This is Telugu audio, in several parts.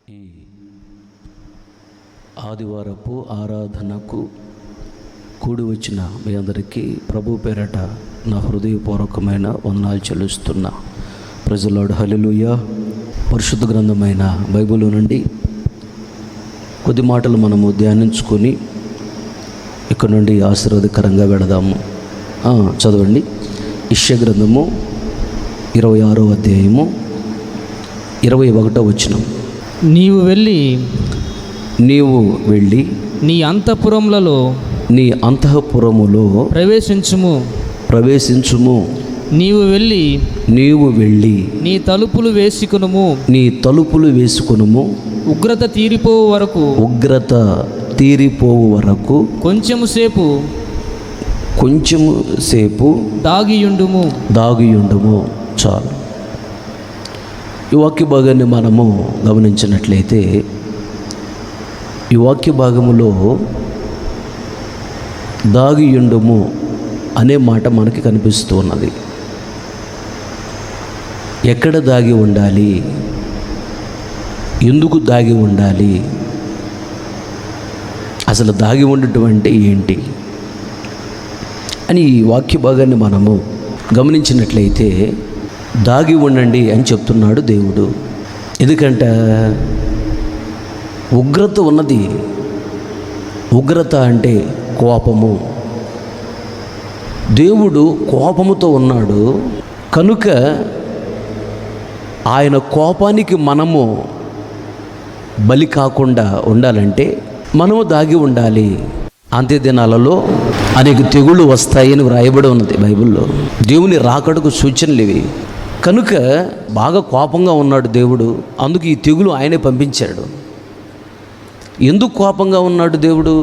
ఈ ఆదివారపు ఆరాధనకు కూడి వచ్చిన మీ అందరికీ ప్రభు పేరట నా హృదయపూర్వకమైన వందనాలు చెల్లిస్తున్నా. ప్రజలాడు హల్లెలూయా. పరిశుద్ధ గ్రంథమైన బైబిల్ నుండి కొద్ది మాటలు మనము ధ్యానించుకొని ఇక్కడ నుండి ఆశీర్వాదకరంగా వెళదాము. చదవండి. యెషయా గ్రంథము 26వ అధ్యాయము 21వ వచనం. నీవు వెళ్ళి నీ అంతఃపురములో ప్రవేశించుము. నీవు వెళ్ళి నీ తలుపులు వేసుకొనుము. ఉగ్రత తీరిపోవు వరకు కొంచెము సేపు దాగియుండుము. చాలు. ఈ వాక్య భాగాన్ని మనము గమనించినట్లయితే ఈ వాక్య భాగములో దాగియుండుము అనే మాట మనకి కనిపిస్తూ ఉన్నది. ఎక్కడ దాగి ఉండాలి, ఎందుకు దాగి ఉండాలి, అసలు దాగి ఉండటం అంటే ఏంటి అని ఈ వాక్య భాగాన్ని మనము గమనించినట్లయితే దాగి ఉండండి అని చెప్తున్నాడు దేవుడు. ఎందుకంటే ఉగ్రత ఉన్నది. ఉగ్రత అంటే కోపము. దేవుడు కోపముతో ఉన్నాడు కనుక ఆయన కోపానికి మనము బలి కాకుండా ఉండాలంటే మనము దాగి ఉండాలి. అంత్య దినాలలో అనేక తెగుళ్ళు వస్తాయని వ్రాయబడి ఉన్నది బైబిల్లో. దేవుని రాకడకు సూచనలు ఇవి. కనుక బాగా కోపంగా ఉన్నాడు దేవుడు. అందుకు ఈ తెగులు ఆయనే పంపించాడు. ఎందుకు కోపంగా ఉన్నాడు దేవుడు,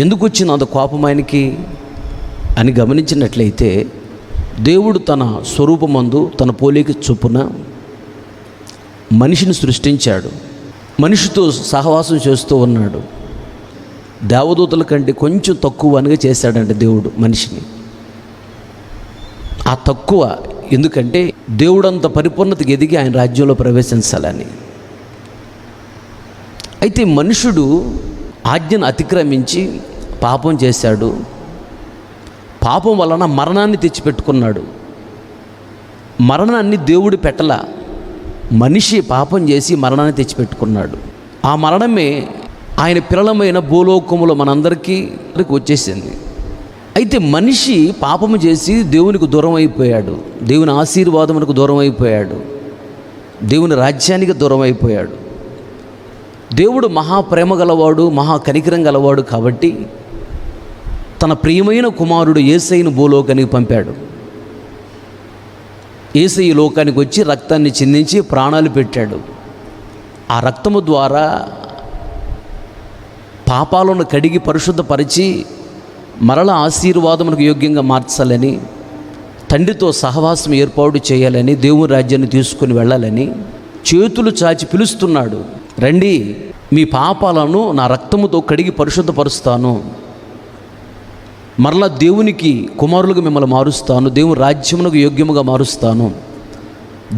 ఎందుకు వచ్చింది అంత కోపం ఆయనకి అని గమనించినట్లయితే దేవుడు తన స్వరూపమందు తన పోలిక చొప్పున మనిషిని సృష్టించాడు. మనిషితో సహవాసం చేస్తూ ఉన్నాడు. దేవదూతల కంటే కొంచెం తక్కువగా చేశాడంటే దేవుడు మనిషిని. ఆ తక్కువ ఎందుకంటే దేవుడంత పరిపూర్ణతకి ఎదిగి ఆయన రాజ్యంలో ప్రవేశించాలని. అయితే మనుషుడు ఆజ్ఞను అతిక్రమించి పాపం చేశాడు. పాపం వలన మరణాన్ని తెచ్చిపెట్టుకున్నాడు. మరణాన్ని దేవుడు పెట్టలా, మనిషి పాపం చేసి మరణాన్ని తెచ్చిపెట్టుకున్నాడు. ఆ మరణమే ఆయన పిల్లలమైన భూలోకములో మనందరికీ వచ్చేసింది. అయితే మనిషి పాపము చేసి దేవునికి దూరం అయిపోయాడు. దేవుని ఆశీర్వాదమునకు దూరం అయిపోయాడు. దేవుని రాజ్యానికి దూరం అయిపోయాడు. దేవుడు మహాప్రేమ గలవాడు, మహా కనికరం గలవాడు కాబట్టి తన ప్రియమైన కుమారుడు యేసయ్యను భూలోకానికి పంపాడు. యేసయ్య లోకానికి వచ్చి రక్తాన్ని చిందించి ప్రాణాలు పెట్టాడు. ఆ రక్తము ద్వారా పాపాలను కడిగి పరిశుద్ధపరిచి మరల ఆశీర్వాదమునకు యోగ్యంగా మార్చాలని, తండ్రితో సహవాసం ఏర్పాటు చేయాలని, దేవుని రాజ్యాన్ని తీసుకుని వెళ్ళాలని చేతులు చాచి పిలుస్తున్నాడు. రండి, మీ పాపాలను నా రక్తముతో కడిగి పరిశుద్ధపరుస్తాను, మరలా దేవునికి కుమారులుగా మిమ్మల్ని మారుస్తాను, దేవుని రాజ్యమునకు యోగ్యముగా మారుస్తాను,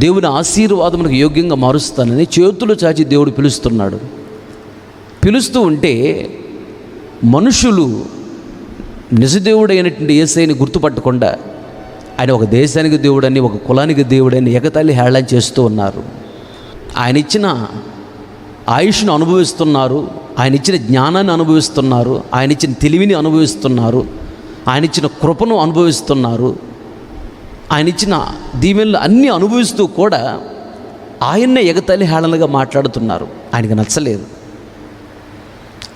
దేవుని ఆశీర్వాదమునకు యోగ్యంగా మారుస్తానని చేతులు చాచి దేవుడు పిలుస్తున్నాడు. పిలుస్తూ ఉంటే మనుషులు నిజదేవుడైనటువంటి యేసయ్యని గుర్తుపట్టకుండా ఆయన ఒక దేశానికి దేవుడని, ఒక కులానికి దేవుడని ఎగతాళి హేళన చేస్తూ ఉన్నారు. ఆయన ఇచ్చిన ఆయుష్ను అనుభవిస్తున్నారు, ఆయన ఇచ్చిన జ్ఞానాన్ని అనుభవిస్తున్నారు, ఆయన ఇచ్చిన తెలివిని అనుభవిస్తున్నారు, ఆయన ఇచ్చిన కృపను అనుభవిస్తున్నారు, ఆయన ఇచ్చిన దీవెనలు అన్నీ అనుభవిస్తూ కూడా ఆయన్నే ఎగతాళి హేళనగా మాట్లాడుతున్నారు. ఆయనకు నచ్చలేదు.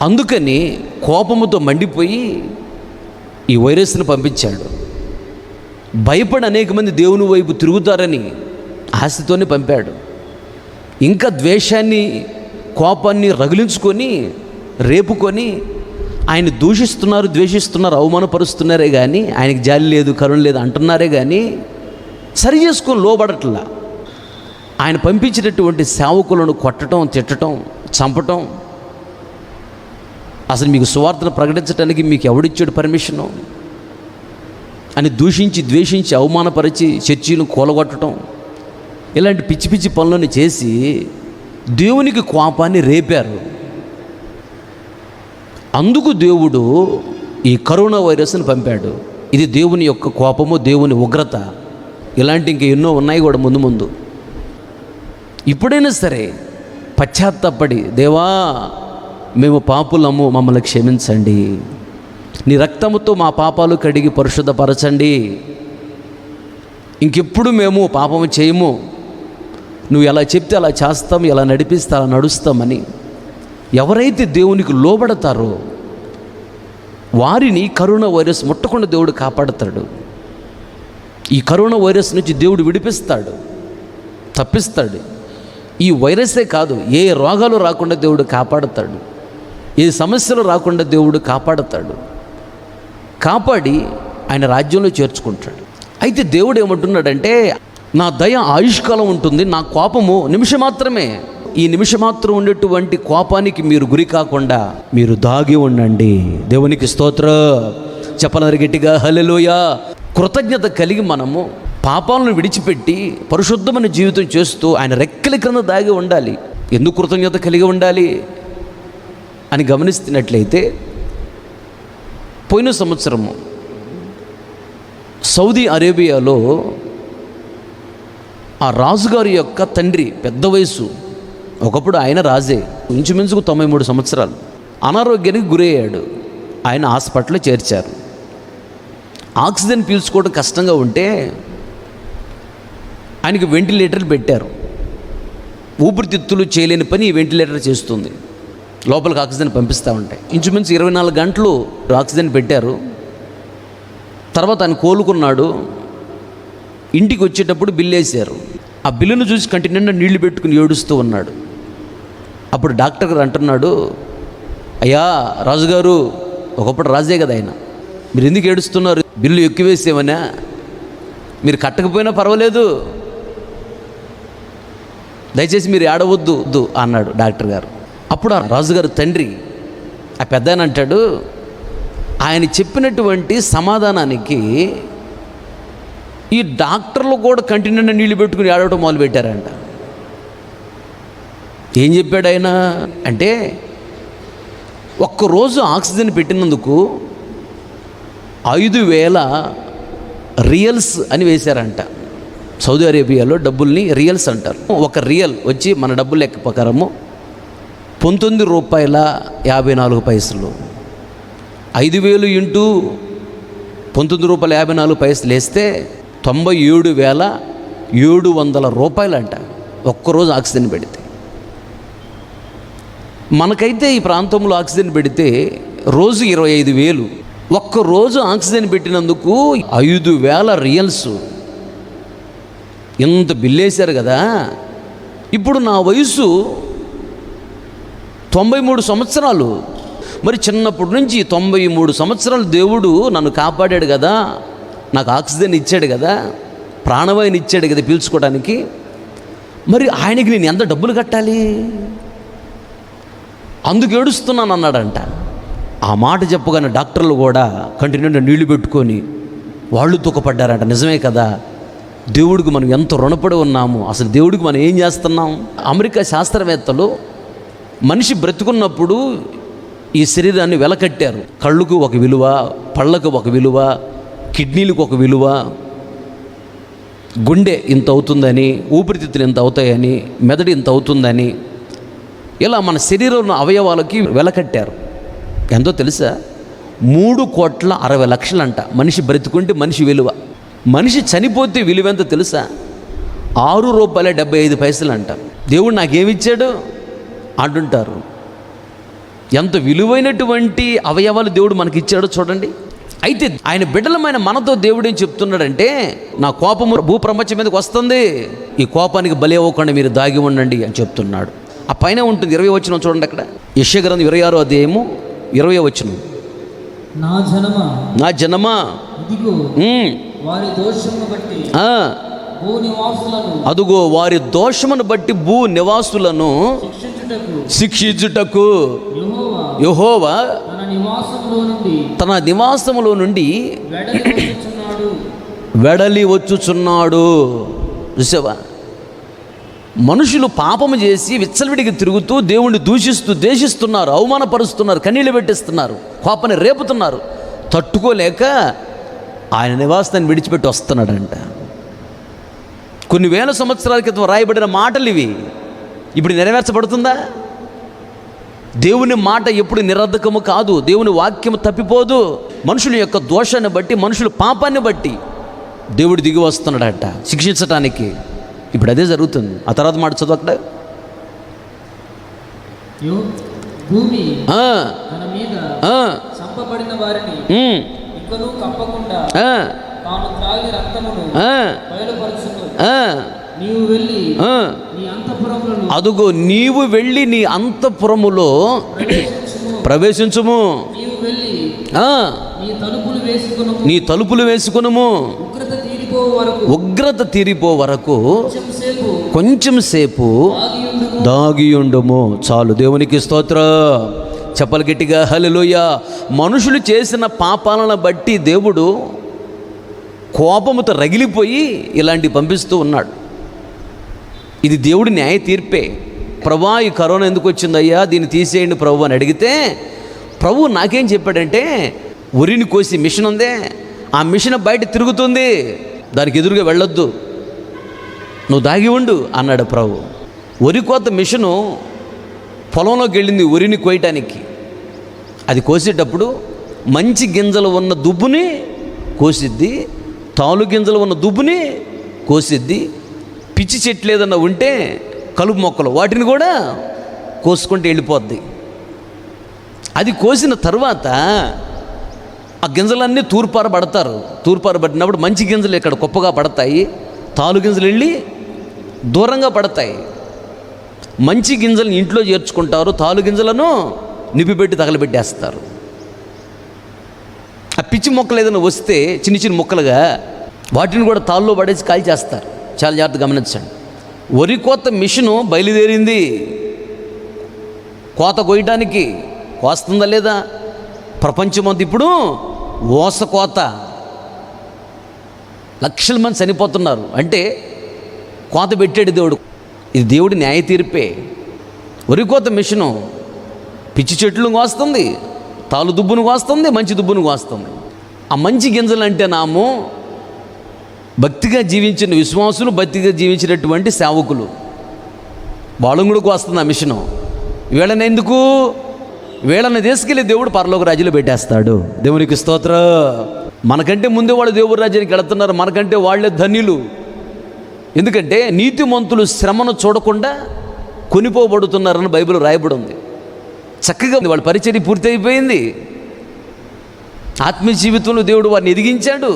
అందుకని కోపముతో మండిపోయి ఈ వైరస్ని పంపించాడు. భయపడి అనేక మంది దేవుని వైపు తిరుగుతారని ఆశతోనే పంపాడు. ఇంకా ద్వేషాన్ని, కోపాన్ని రగిలించుకొని రేపుకొని ఆయన దూషిస్తున్నారు, ద్వేషిస్తున్నారు, అవమానపరుస్తున్నారే కానీ ఆయనకి జాలి లేదు, కరుణ లేదు అంటున్నారే కానీ సరి చేసుకొని లోబడట్లా. ఆయన పంపించినటువంటి సేవకులను కొట్టడం, తిట్టడం, చంపటం, అసలు మీకు సువార్తను ప్రకటించడానికి మీకు ఎవడిచ్చాడు పర్మిషను అని దూషించి, ద్వేషించి, అవమానపరిచి చర్చిను కూలగొట్టడం, ఇలాంటి పిచ్చి పిచ్చి పనులను చేసి దేవునికి కోపాన్ని రేపారు. అందుకు దేవుడు ఈ కరోనా వైరస్ని పంపాడు. ఇది దేవుని యొక్క కోపము, దేవుని ఉగ్రత. ఇలాంటి ఇంక ఎన్నో ఉన్నాయి కూడా ముందు ముందు. ఇప్పుడైనా సరే పశ్చాత్తాపడి, దేవా మేము పాపులము, మమ్మల్ని క్షమించండి, నీ రక్తముతో మా పాపాలు కడిగి పరిశుద్ధపరచండి, ఇంకెప్పుడు మేము పాపము చేయము, నువ్వు ఎలా చెప్తే అలా చేస్తాం, ఎలా నడిపిస్తే అలా నడుస్తామని ఎవరైతే దేవునికి లోబడతారో వారిని కరోనా వైరస్ ముట్టకుండా దేవుడు కాపాడుతాడు. ఈ కరోనా వైరస్ నుంచి దేవుడు విడిపిస్తాడు, తప్పిస్తాడు. ఈ వైరసే కాదు, ఏ రోగాలు రాకుండా దేవుడు కాపాడుతాడు, ఏ సమస్యలు రాకుండా దేవుడు కాపాడుతాడు, కాపాడి ఆయన రాజ్యంలో చేర్చుకుంటాడు. అయితే దేవుడు ఏమంటున్నాడంటే, నా దయ ఆయుష్కాలం ఉంటుంది, నా కోపము నిమిషం మాత్రమే. ఈ నిమిషం మాత్రం ఉండేటువంటి కోపానికి మీరు గురి కాకుండా మీరు దాగి ఉండండి. దేవునికి స్తోత్రం చెప్పాలని గట్టిగా హల్లెలూయా. కృతజ్ఞత కలిగి మనము పాపాలను విడిచిపెట్టి పరిశుద్ధమైన జీవితం చేస్తూ ఆయన రెక్కల క్రింద దాగి ఉండాలి. ఎందుకు కృతజ్ఞత కలిగి ఉండాలి అని గమనిస్తున్నట్లయితే, పోయిన సంవత్సరము సౌదీ అరేబియాలో ఆ రాజుగారి యొక్క తండ్రి పెద్ద వయసు, ఒకప్పుడు ఆయన రాజే, ఇంచుమించుకు 93 సంవత్సరాలు, అనారోగ్యానికి గురయ్యాడు. ఆయన హాస్పిటల్లో చేర్చారు. ఆక్సిజన్ పీల్చుకోవడం కష్టంగా ఉంటే ఆయనకి వెంటిలేటర్లు పెట్టారు. ఊపిరితిత్తులు చేయలేని పని ఈ వెంటిలేటర్ చేస్తుంది, లోపలికి ఆక్సిజన్ పంపిస్తూ ఉంటాయి. ఇంచుమించు 24 గంటలు ఆక్సిజన్ పెట్టారు. తర్వాత ఆయన కోలుకున్నాడు. ఇంటికి వచ్చేటప్పుడు బిల్లు వేశారు. ఆ బిల్లును చూసి కంటి నిండా నీళ్లు పెట్టుకుని ఏడుస్తూ ఉన్నాడు. అప్పుడు డాక్టర్ గారు అంటున్నాడు, అయ్యా రాజుగారు, ఒకప్పుడు రాజే కదా ఆయన, మీరు ఎందుకు ఏడుస్తున్నారు? బిల్లు ఎక్కువేసేమనా? మీరు పర్వాలేదు, దయచేసి మీరు ఏడవద్దు అన్నాడు డాక్టర్ గారు. అప్పుడు ఆ రాజుగారు తండ్రి, ఆ పెద్ద ఆయన అంటాడు, ఆయన చెప్పినటువంటి సమాధానానికి ఈ డాక్టర్లు కూడా కంటి నిండా నీళ్లు పెట్టుకుని ఏడవటం మొదలుపెట్టారంట. ఏం చెప్పాడు ఆయన అంటే, ఒక్కరోజు ఆక్సిజన్ పెట్టినందుకు 5,000 రియల్స్ అని వేశారంట. సౌదీ అరేబియాలో డబ్బుల్ని రియల్స్ అంటారు. ఒక రియల్ వచ్చి మన డబ్బులు లెక్క ప్రకారము $19.54. 5,000 ఇంటూ $19.54 వేస్తే 97,700 రూపాయలంట ఒక్కరోజు ఆక్సిజన్ పెడితే. మనకైతే ఈ ప్రాంతంలో ఆక్సిజన్ పెడితే రోజు 25,000. ఒక్కరోజు ఆక్సిజన్ పెట్టినందుకు 5,000 రియల్స్. ఎంత బిల్లేశారు కదా. ఇప్పుడు నా వయసు 93 సంవత్సరాలు. మరి చిన్నప్పటి నుంచి 93 సంవత్సరాలు దేవుడు నన్ను కాపాడాడు కదా, నాకు ఆక్సిజన్ ఇచ్చాడు కదా, ప్రాణవాయుని ఇచ్చాడు కదా పీల్చుకోవడానికి. మరి ఆయనకి నేను ఎంత డబ్బులు కట్టాలి? అందుకు ఏడుస్తున్నాను అన్నాడంట. ఆ మాట చెప్పగానే డాక్టర్లు కూడా కంటి నిండా నీళ్లు పెట్టుకొని వాళ్ళు తూకపడ్డారంట. నిజమే కదా, దేవుడికి మనం ఎంత రుణపడి ఉన్నాము, అసలు దేవుడికి మనం ఏం చేస్తున్నాం. అమెరికా శాస్త్రవేత్తలు మనిషి బ్రతుకున్నప్పుడు ఈ శరీరాన్ని వెలకట్టారు. కళ్ళకు ఒక విలువ, పళ్ళకు ఒక విలువ, కిడ్నీలకు ఒక విలువ, గుండె ఇంత అవుతుందని, ఊపిరితిత్తులు ఇంత అవుతాయని, మెదడు ఇంత అవుతుందని, ఇలా మన శరీరంలో అవయవాలకి వెలకట్టారు. ఎంతో తెలుసా? 3,60,00,000 అంట మనిషి బ్రతుకుంటే మనిషి విలువ. మనిషి చనిపోతే విలువ ఎంతో తెలుసా? ₹6.75 అంట. దేవుడు నాకేమిచ్చాడు అంటుంటారు. ఎంత విలువైనటువంటి అవయవాలు దేవుడు మనకి ఇచ్చాడో చూడండి. అయితే ఆయన బిడ్డలమైన మనతో దేవుడు ఏం చెప్తున్నాడంటే, నా కోపము భూప్రపంచం మీదకి వస్తుంది, ఈ కోపానికి బలి అవ్వకుండా మీరు దాగి ఉండండి అని చెప్తున్నాడు. ఆ పైన ఉంటుంది 20వ వచనం చూడండి. అక్కడ యెషయా గ్రంథం 26వ అధ్యాయము 20వ వచనం. నా జనమా ఇదిగో వారి దోషమును బట్టి అదుగో వారి దోషమును బట్టి భూ నివాసులను శిక్షించుటకు యెహోవా తన నివాసములో నుండి వెడలి వచ్చుచున్నాడు. చూసావా? మనుషులు పాపము చేసి విచ్చలవిడికి తిరుగుతూ దేవుణ్ణి దూషిస్తూ దేశిస్తున్నారు, అవమానపరుస్తున్నారు, కన్నీళ్ళు పెట్టిస్తున్నారు, కోపాన్ని రేపుతున్నారు. తట్టుకోలేక ఆయన నివాసాన్ని విడిచిపెట్టి వస్తున్నాడంట. కొన్ని వేల సంవత్సరాల క్రితం రాయబడిన మాటలు ఇవి. ఇప్పుడు నెరవేర్చబడుతుందా? దేవుని మాట ఎప్పుడు నిరర్ధకము కాదు. దేవుని వాక్యము తప్పిపోదు. మనుషుల యొక్క దోషాన్ని బట్టి, మనుషుల పాపాన్ని బట్టి దేవుడు దిగి వస్తున్నాడట శిక్షించటానికి. ఇప్పుడు అదే జరుగుతుంది. ఆ తర్వాత మాట చదువు అక్కడ. భూమి తన మీద చంపబడిన వారిని ఇంకనూ కప్పకుండా తాను త్రాగి రక్తమును బయలుపరచును. నీవు వెళ్ళి నీ అంతఃపురములో, అదుగో నీవు వెళ్ళి నీ అంతఃపురములో ప్రవేశించుము. నీవు వెళ్ళి నీ తలుపులు వేసుకొనుము. ఉగ్రత తీరిపో వరకు కొంచెం సేపు దాగియుండుము. చాలు. దేవునికి స్తోత్రం. చెప్పలు గట్టిగా హల్లెలూయా. మనుషులు చేసిన పాపాలను బట్టి దేవుడు కోపముతో రగిలిపోయి ఇలాంటివి పంపిస్తూ ఉన్నాడు. ఇది దేవుడి న్యాయ తీర్పే. ప్రభా, ఈ కరోనా ఎందుకు వచ్చిందయ్యా, దీన్ని తీసేయండి ప్రభు అని అడిగితే ప్రభు నాకేం చెప్పాడంటే, ఉరిని కోసి మిషన్ ఉందే, ఆ మిషన్ బయట తిరుగుతుంది, దానికి ఎదురుగా వెళ్ళొద్దు, నువ్వు దాగి ఉండు అన్నాడు ప్రభు. వరి కోత మిషను పొలంలోకి వెళ్ళింది ఉరిని కోయటానికి. అది కోసేటప్పుడు మంచి గింజలు ఉన్న దుబ్బుని కోసిద్ది, తాలు గింజలు ఉన్న దుబ్బుని కోసిద్ది, పిచ్చి చెట్లు ఏదన్నా ఉంటే కలుపు మొక్కలు వాటిని కూడా కోసుకుంటూ వెళ్ళిపోద్ది. అది కోసిన తర్వాత ఆ గింజలన్నీ తూర్పార పడతారు. తూర్పార పడినప్పుడు మంచి గింజలు ఇక్కడ గొప్పగా పడతాయి, తాలు గింజలు వెళ్ళి దూరంగా పడతాయి. మంచి గింజలను ఇంట్లో చేర్చుకుంటారు, తాలు గింజలను నిప్పిపెట్టి తగలబెట్టేస్తారు. ఆ పిచ్చి మొక్కలు ఏదైనా వస్తే చిన్న చిన్న ముక్కలుగా వాటిని కూడా తాళ్ళలో పడేసి కాల్చేస్తారు. చాలా జాగ్రత్తగా గమనించండి. వరి కోత మిషను బయలుదేరింది కోత కోయటానికి. కోస్తుందా లేదా? ప్రపంచమంతా ఇప్పుడు ఓస కోత. లక్షల మంది చనిపోతున్నారు. అంటే కోత పెట్టాడు దేవుడు. ఇది దేవుడి న్యాయ తీర్పే. వరి కోత మిషను పిచ్చి చెట్లు కోస్తుంది, తాలు దుబ్బును కోస్తుంది, మంచి దుబ్బును కోస్తుంది. ఆ మంచి గింజలు అంటే నాము భక్తిగా జీవించిన విశ్వాసులు, భక్తిగా జీవించినటువంటి సేవకులు, వాళ్ళని కూడా కోస్తుంది ఆ మిషను. వీళ్ళని ఎందుకు? వీళ్ళని తీసుకెళ్ళి దేవుడు పరలోక రాజ్యంలో పెట్టేస్తాడు. దేవునికి స్తోత్రం. మనకంటే ముందే వాళ్ళు దేవుడి రాజ్యానికి వెళుతున్నారు. మనకంటే వాళ్ళే ధన్యులు. ఎందుకంటే నీతిమంతులు శ్రమను చూడకుండా కొనిపోబడుతున్నారని బైబిల్ రాయబడి ఉంది. చక్కగా వాళ్ళ పరిచర్య పూర్తి అయిపోయింది. ఆత్మీయ జీవితంలో దేవుడు వారిని ఎదిగించాడు.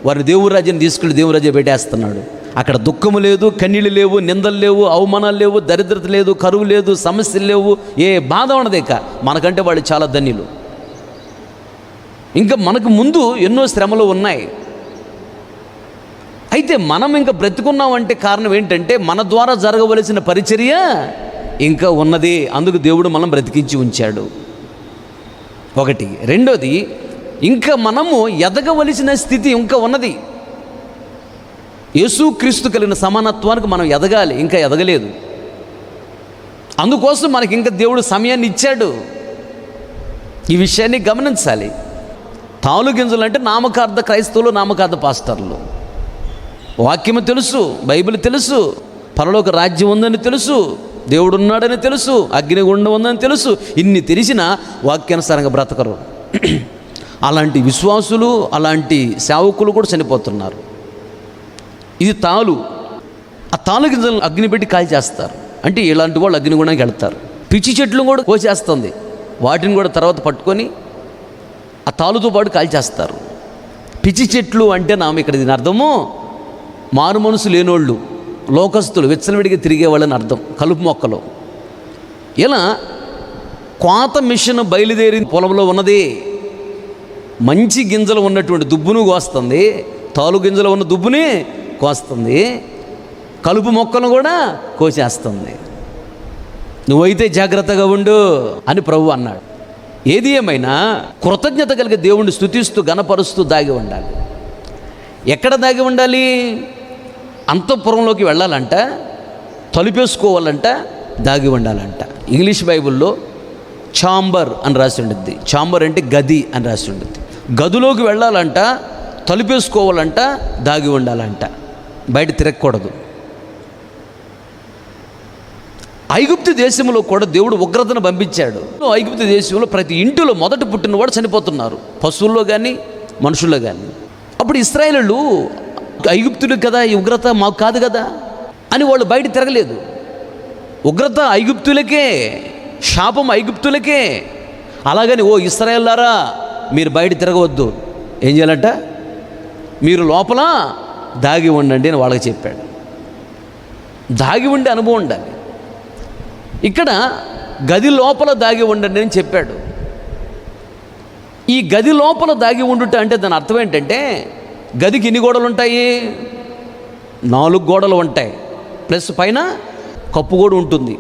వారిని దేవుడి రాజ్యాన్ని తీసుకెళ్ళి దేవుడి రాజ్యం పెట్టేస్తున్నాడు. అక్కడ దుఃఖము లేదు, కన్నీళ్ళు లేవు, నిందలు లేవు, అవమానాలు లేవు, దరిద్రత లేదు, కరువు లేదు, సమస్యలు లేవు, ఏ బాధ ఉండదేక. మనకంటే వాళ్ళు చాలా ధన్యులు. ఇంకా మనకు ముందు ఎన్నో శ్రమలు ఉన్నాయి. అయితే మనం ఇంకా బ్రతికున్నామంటే కారణం ఏంటంటే మన ద్వారా జరగవలసిన పరిచర్య ఇంకా ఉన్నది. అందుకు దేవుడు మనం బ్రతికించి ఉంచాడు. ఒకటి. రెండోది, ఇంకా మనము ఎదగవలసిన స్థితి ఇంకా ఉన్నది. యేసుక్రీస్తు కలిగిన సమానత్వానికి మనం ఎదగాలి, ఇంకా ఎదగలేదు. అందుకోసం మనకి ఇంకా దేవుడు సమయాన్ని ఇచ్చాడు. ఈ విషయాన్ని గమనించాలి. తాలు గింజలు అంటే నామకార్థ క్రైస్తవులు, నామకార్థ పాస్టర్లు. వాక్యము తెలుసు, బైబిల్ తెలుసు, పరలోక రాజ్యం ఉందని తెలుసు, దేవుడు ఉన్నాడని తెలుసు, అగ్నిగుండం ఉందని తెలుసు. ఇన్ని తెలిసిన వాక్యానుసారంగా బ్రతకరు. అలాంటి విశ్వాసులు, అలాంటి సేవకులు కూడా చనిపోతున్నారు. ఇది తాలు. ఆ తాలు గింజలను అగ్ని పెట్టి కాల్చేస్తారు. అంటే ఇలాంటి వాళ్ళు అగ్నిగుండానికి వెళ్తారు. పిచ్చి చెట్లు కూడా కోసేస్తుంది. వాటిని కూడా తర్వాత పట్టుకొని ఆ తాలుతో పాటు కాల్చేస్తారు. పిచ్చి చెట్లు అంటే నామ ఇక్కడ దీని అర్థము మారు మనసు లేనోళ్ళు, లోకస్తులు, విచ్చలవిడిగా తిరిగేవాళ్ళని అర్థం. కలుపు మొక్కలు. ఇలా కోత మిషన్ బయలుదేరి పొలంలో ఉన్నది. మంచి గింజలు ఉన్నటువంటి దుబ్బును కోస్తుంది, తాలు గింజలు ఉన్న దుబ్బుని కోస్తుంది, కలుపు మొక్కను కూడా కోసేస్తుంది. నువ్వైతే జాగ్రత్తగా ఉండు అని ప్రభు అన్నాడు. ఏది ఏమైనా కృతజ్ఞత కలిగి దేవుణ్ణి స్తుతిస్తూ గణపరుస్తూ దాగి ఉండాలి. ఎక్కడ దాగి ఉండాలి? అంతఃపురంలోకి వెళ్ళాలంట తలుపేసుకోవాలంట, దాగి ఉండాలంట. ఇంగ్లీష్ బైబిల్లో ఛాంబర్ అని రాసి ఉండుద్ది. ఛాంబర్ అంటే గది అని రాసి ఉండుద్ది. గదిలోకి వెళ్ళాలంట, తలుపేసుకోవాలంట, దాగి ఉండాలంట, బయట తిరగకూడదు. ఐగుప్తు దేశంలో కూడా దేవుడు ఉగ్రతను పంపించాడు. ఐగుప్తు దేశంలో ప్రతి ఇంటిలో మొదట పుట్టినవాడు చనిపోతున్నారు, పశువుల్లో కానీ మనుషుల్లో కానీ. అప్పుడు ఇశ్రాయేలీయులు ఐగుప్తులకు కదా ఈ ఉగ్రత, మాకు కాదు కదా అని వాళ్ళు బయట తిరగలేదు. ఉగ్రత ఐగుప్తులకే, శాపం ఐగుప్తులకే. అలాగని ఓ ఇశ్రాయేలులారా మీరు బయట తిరగవద్దు, ఏం చేయాలంట, మీరు లోపల దాగి ఉండండి అని వాళ్ళకి చెప్పాడు. దాగి ఉండే అనుభవం ఉండాలి. ఇక్కడ గది లోపల దాగి ఉండండి అని చెప్పాడు. ఈ గది లోపల దాగి ఉండుట అంటే దాని అర్థం ఏంటంటే, గదికి ఎన్ని గోడలు ఉంటాయి? 4 గోడలు ఉంటాయి, ప్లస్ పైన కప్పు కూడా ఉంటుంది.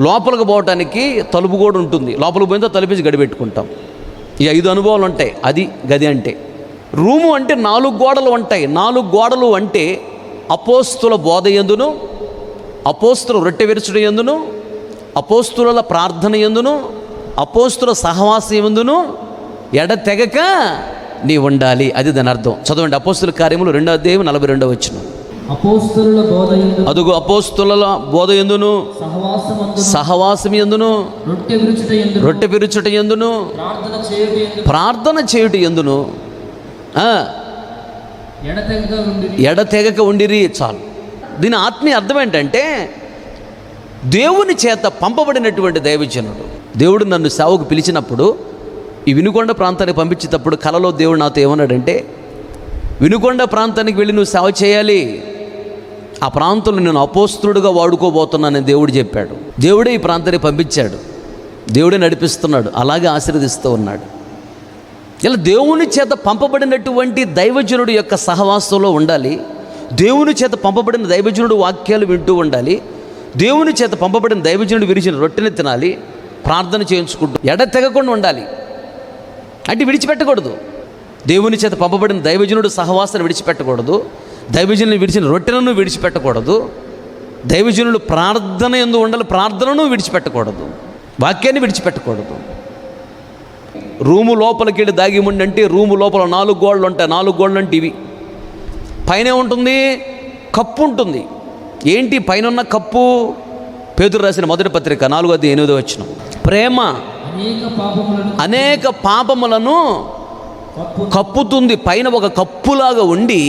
లోపలికి పోవటానికి తలుపు కూడా ఉంటుంది. లోపలికి పోయిన తలుపేసి గడి పెట్టుకుంటాం. ఈ 5 అనుభవాలు ఉంటాయి. అది గది అంటే. రూము అంటే 4 గోడలు ఉంటాయి. 4 గోడలు అంటే అపోస్తుల బోధ యందును, అపోస్తుల రొట్టె విరుచుట యందును, అపోస్తుల ప్రార్థన యందును, అపోస్తుల సహవాసం యందును ఎడతెగక నీ ఉండాలి. అది దాని అర్థం. చదవండి అపోస్తుల కార్యములు 2వ అధ్యాయం 42వ వచనం. అపోస్తుల బోధ యందు, అదుగు అపోస్తుల బోధ యందును, సహవాసం యందును, రొట్టె విరుచుట యందును, ప్రార్థన చేయుట యందును ఎడతెగక ఉండిరి. చాలు. దీని ఆత్మీయ అర్థం ఏంటంటే, దేవుని చేత పంపబడినటువంటి దైవజనుడు. దేవుడు నన్ను సేవకు పిలిచినప్పుడు, ఈ వినుకొండ ప్రాంతానికి పంపించేటప్పుడు కలలో దేవుడు నాతో ఏమన్నాడంటే, వినుకొండ ప్రాంతానికి వెళ్ళి నువ్వు సేవ చేయాలి, ఆ ప్రాంతంలో నేను అపోస్తులుడుగా వాడుకోబోతున్నానని దేవుడు చెప్పాడు. దేవుడే ఈ ప్రాంతానికి పంపించాడు, దేవుడే నడిపిస్తున్నాడు, అలాగే ఆశీర్వదిస్తూ ఉన్నాడు. ఇలా దేవుని చేత పంపబడినటువంటి దైవజనుడు యొక్క సహవాసంలో ఉండాలి. దేవుని చేత పంపబడిన దైవజనుడు వాక్యాలు వింటూ ఉండాలి. దేవుని చేత పంపబడిన దైవజనుడు విరిచిన రొట్టెని తినాలి. ప్రార్థన చేయించుకుంటూ ఎడతెగకుండా ఉండాలి. అంటే విడిచిపెట్టకూడదు. దేవుని చేత పంపబడిన దైవజనుడు సహవాసాన్ని విడిచిపెట్టకూడదు. దైవజనుని విడిచిన రొట్టెలను విడిచిపెట్టకూడదు. దైవజనుడు ప్రార్థన యందు ఉండాలి, ప్రార్థనను విడిచిపెట్టకూడదు, వాక్యాన్ని విడిచిపెట్టకూడదు. రూము లోపలికి వెళ్ళి దాగి ఉండి అంటే, రూము లోపల 4 గోడలు ఉంటాయి. 4 గోడలు అంటే ఇవి. పైన ఉంటుంది, కప్పు ఉంటుంది. ఏంటి పైన ఉన్న కప్పు? పేతురు రాసిన మొదటి పత్రిక 4వ అధ్యాయం 8వ వచనం. ప్రేమ అనేక పాపములను కప్పుతుంది. పైన ఒక కప్పులాగా ఉండి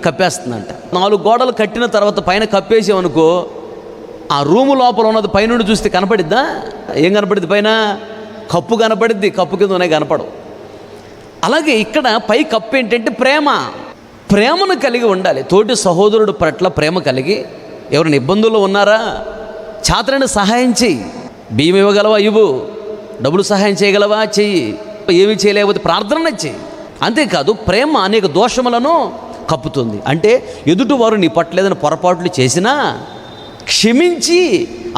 కప్పేస్తుందంట. 4 గోడలు కట్టిన తర్వాత పైన కప్పేసామనుకో, ఆ రూము లోపల ఉన్నది పైనుండి చూస్తే కనపడిద్దా? ఏం కనపడిద్ది? పైన కప్పు కనపడిద్ది, కప్పు కింద ఉన్నాయి కనపడవు. అలాగే ఇక్కడ పై కప్పు ఏంటంటే ప్రేమ. ప్రేమను కలిగి ఉండాలి. తోటి సహోదరుడు పట్ల ప్రేమ కలిగి, ఎవరైనా ఇబ్బందుల్లో ఉన్నారా, చాతనని సహాయం చెయ్యి. బియ్యం ఇవ్వగలవా ఇవ్వు, డబ్బులు సహాయం చేయగలవా చెయ్యి, ఏమీ చేయలేకపోతే ప్రార్థన చెయ్యి. అంతేకాదు ప్రేమ అనేక దోషములను కప్పుతుంది. అంటే ఎదుటివారు నీ పట్ల ఏదైనా పొరపాట్లు చేసినా క్షమించి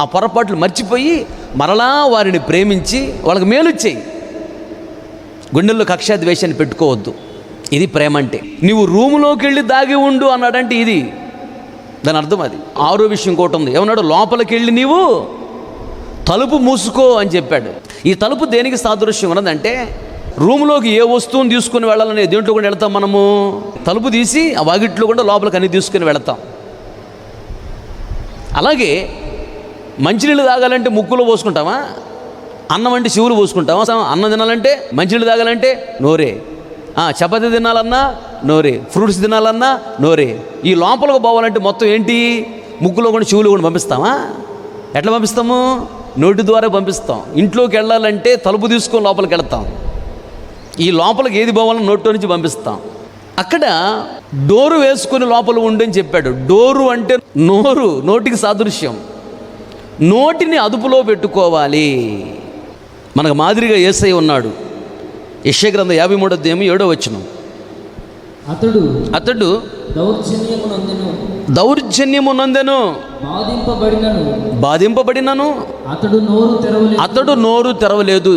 ఆ పొరపాట్లు మర్చిపోయి మరలా వారిని ప్రేమించి వాళ్ళకి మేలు చేయి. గుండెల్లో కక్షాద్వేషాన్ని పెట్టుకోవద్దు. ఇది ప్రేమ అంటే. నీవు రూములోకి వెళ్ళి దాగి ఉండు అన్నాడంటే ఇది దాని అర్థం. అది 6వ విషయం ఇంకోటి ఉంది. ఏమన్నాడు? లోపలికి వెళ్ళి నీవు తలుపు మూసుకో అని చెప్పాడు. ఈ తలుపు దేనికి సాదృశ్యం ఉన్నదంటే, రూములోకి ఏ వస్తువుని తీసుకుని వెళ్ళాలని దేంట్లో కూడా వెళ్తాం మనము. తలుపు తీసి ఆ వాకిట్లో కూడా లోపలికి అన్ని తీసుకుని వెళతాం. అలాగే మంచినీళ్ళు తాగాలంటే ముక్కులో పోసుకుంటామా? అన్నం అంటే చెవులు పోసుకుంటామా? అన్నం తినాలంటే, మంచినీళ్ళు తాగాలంటే నోరే. చపాతీ తినాలన్నా నోరే, ఫ్రూట్స్ తినాలన్నా నోరే. ఈ లోపలికి పోవాలంటే మొత్తం ఏంటి? ముక్కులో కూడా చెవులు కూడా పంపిస్తామా? ఎట్లా పంపిస్తాము? నోటి ద్వారా పంపిస్తాం. ఇంట్లోకి వెళ్ళాలంటే తలుపు తీసుకొని లోపలికి వెళ్తాం. ఈ లోపలికి ఏది పోవాలని నోట్లో నుంచి పంపిస్తాం. అక్కడ డోరు వేసుకుని లోపల ఉండని చెప్పాడు. డోరు అంటే నోరు, నోటికి సాదృశ్యం. నోటిని అదుపులో పెట్టుకోవాలి. మనకు మాదిరిగా యేసయ్య ఉన్నాడు. యెషయా గ్రంథం 53వ అధ్యాయం 7వ వచనం. అతడు దౌర్జన్యమునందెను, బాధింపబడినను అతడు నోరు తెరవలేదు.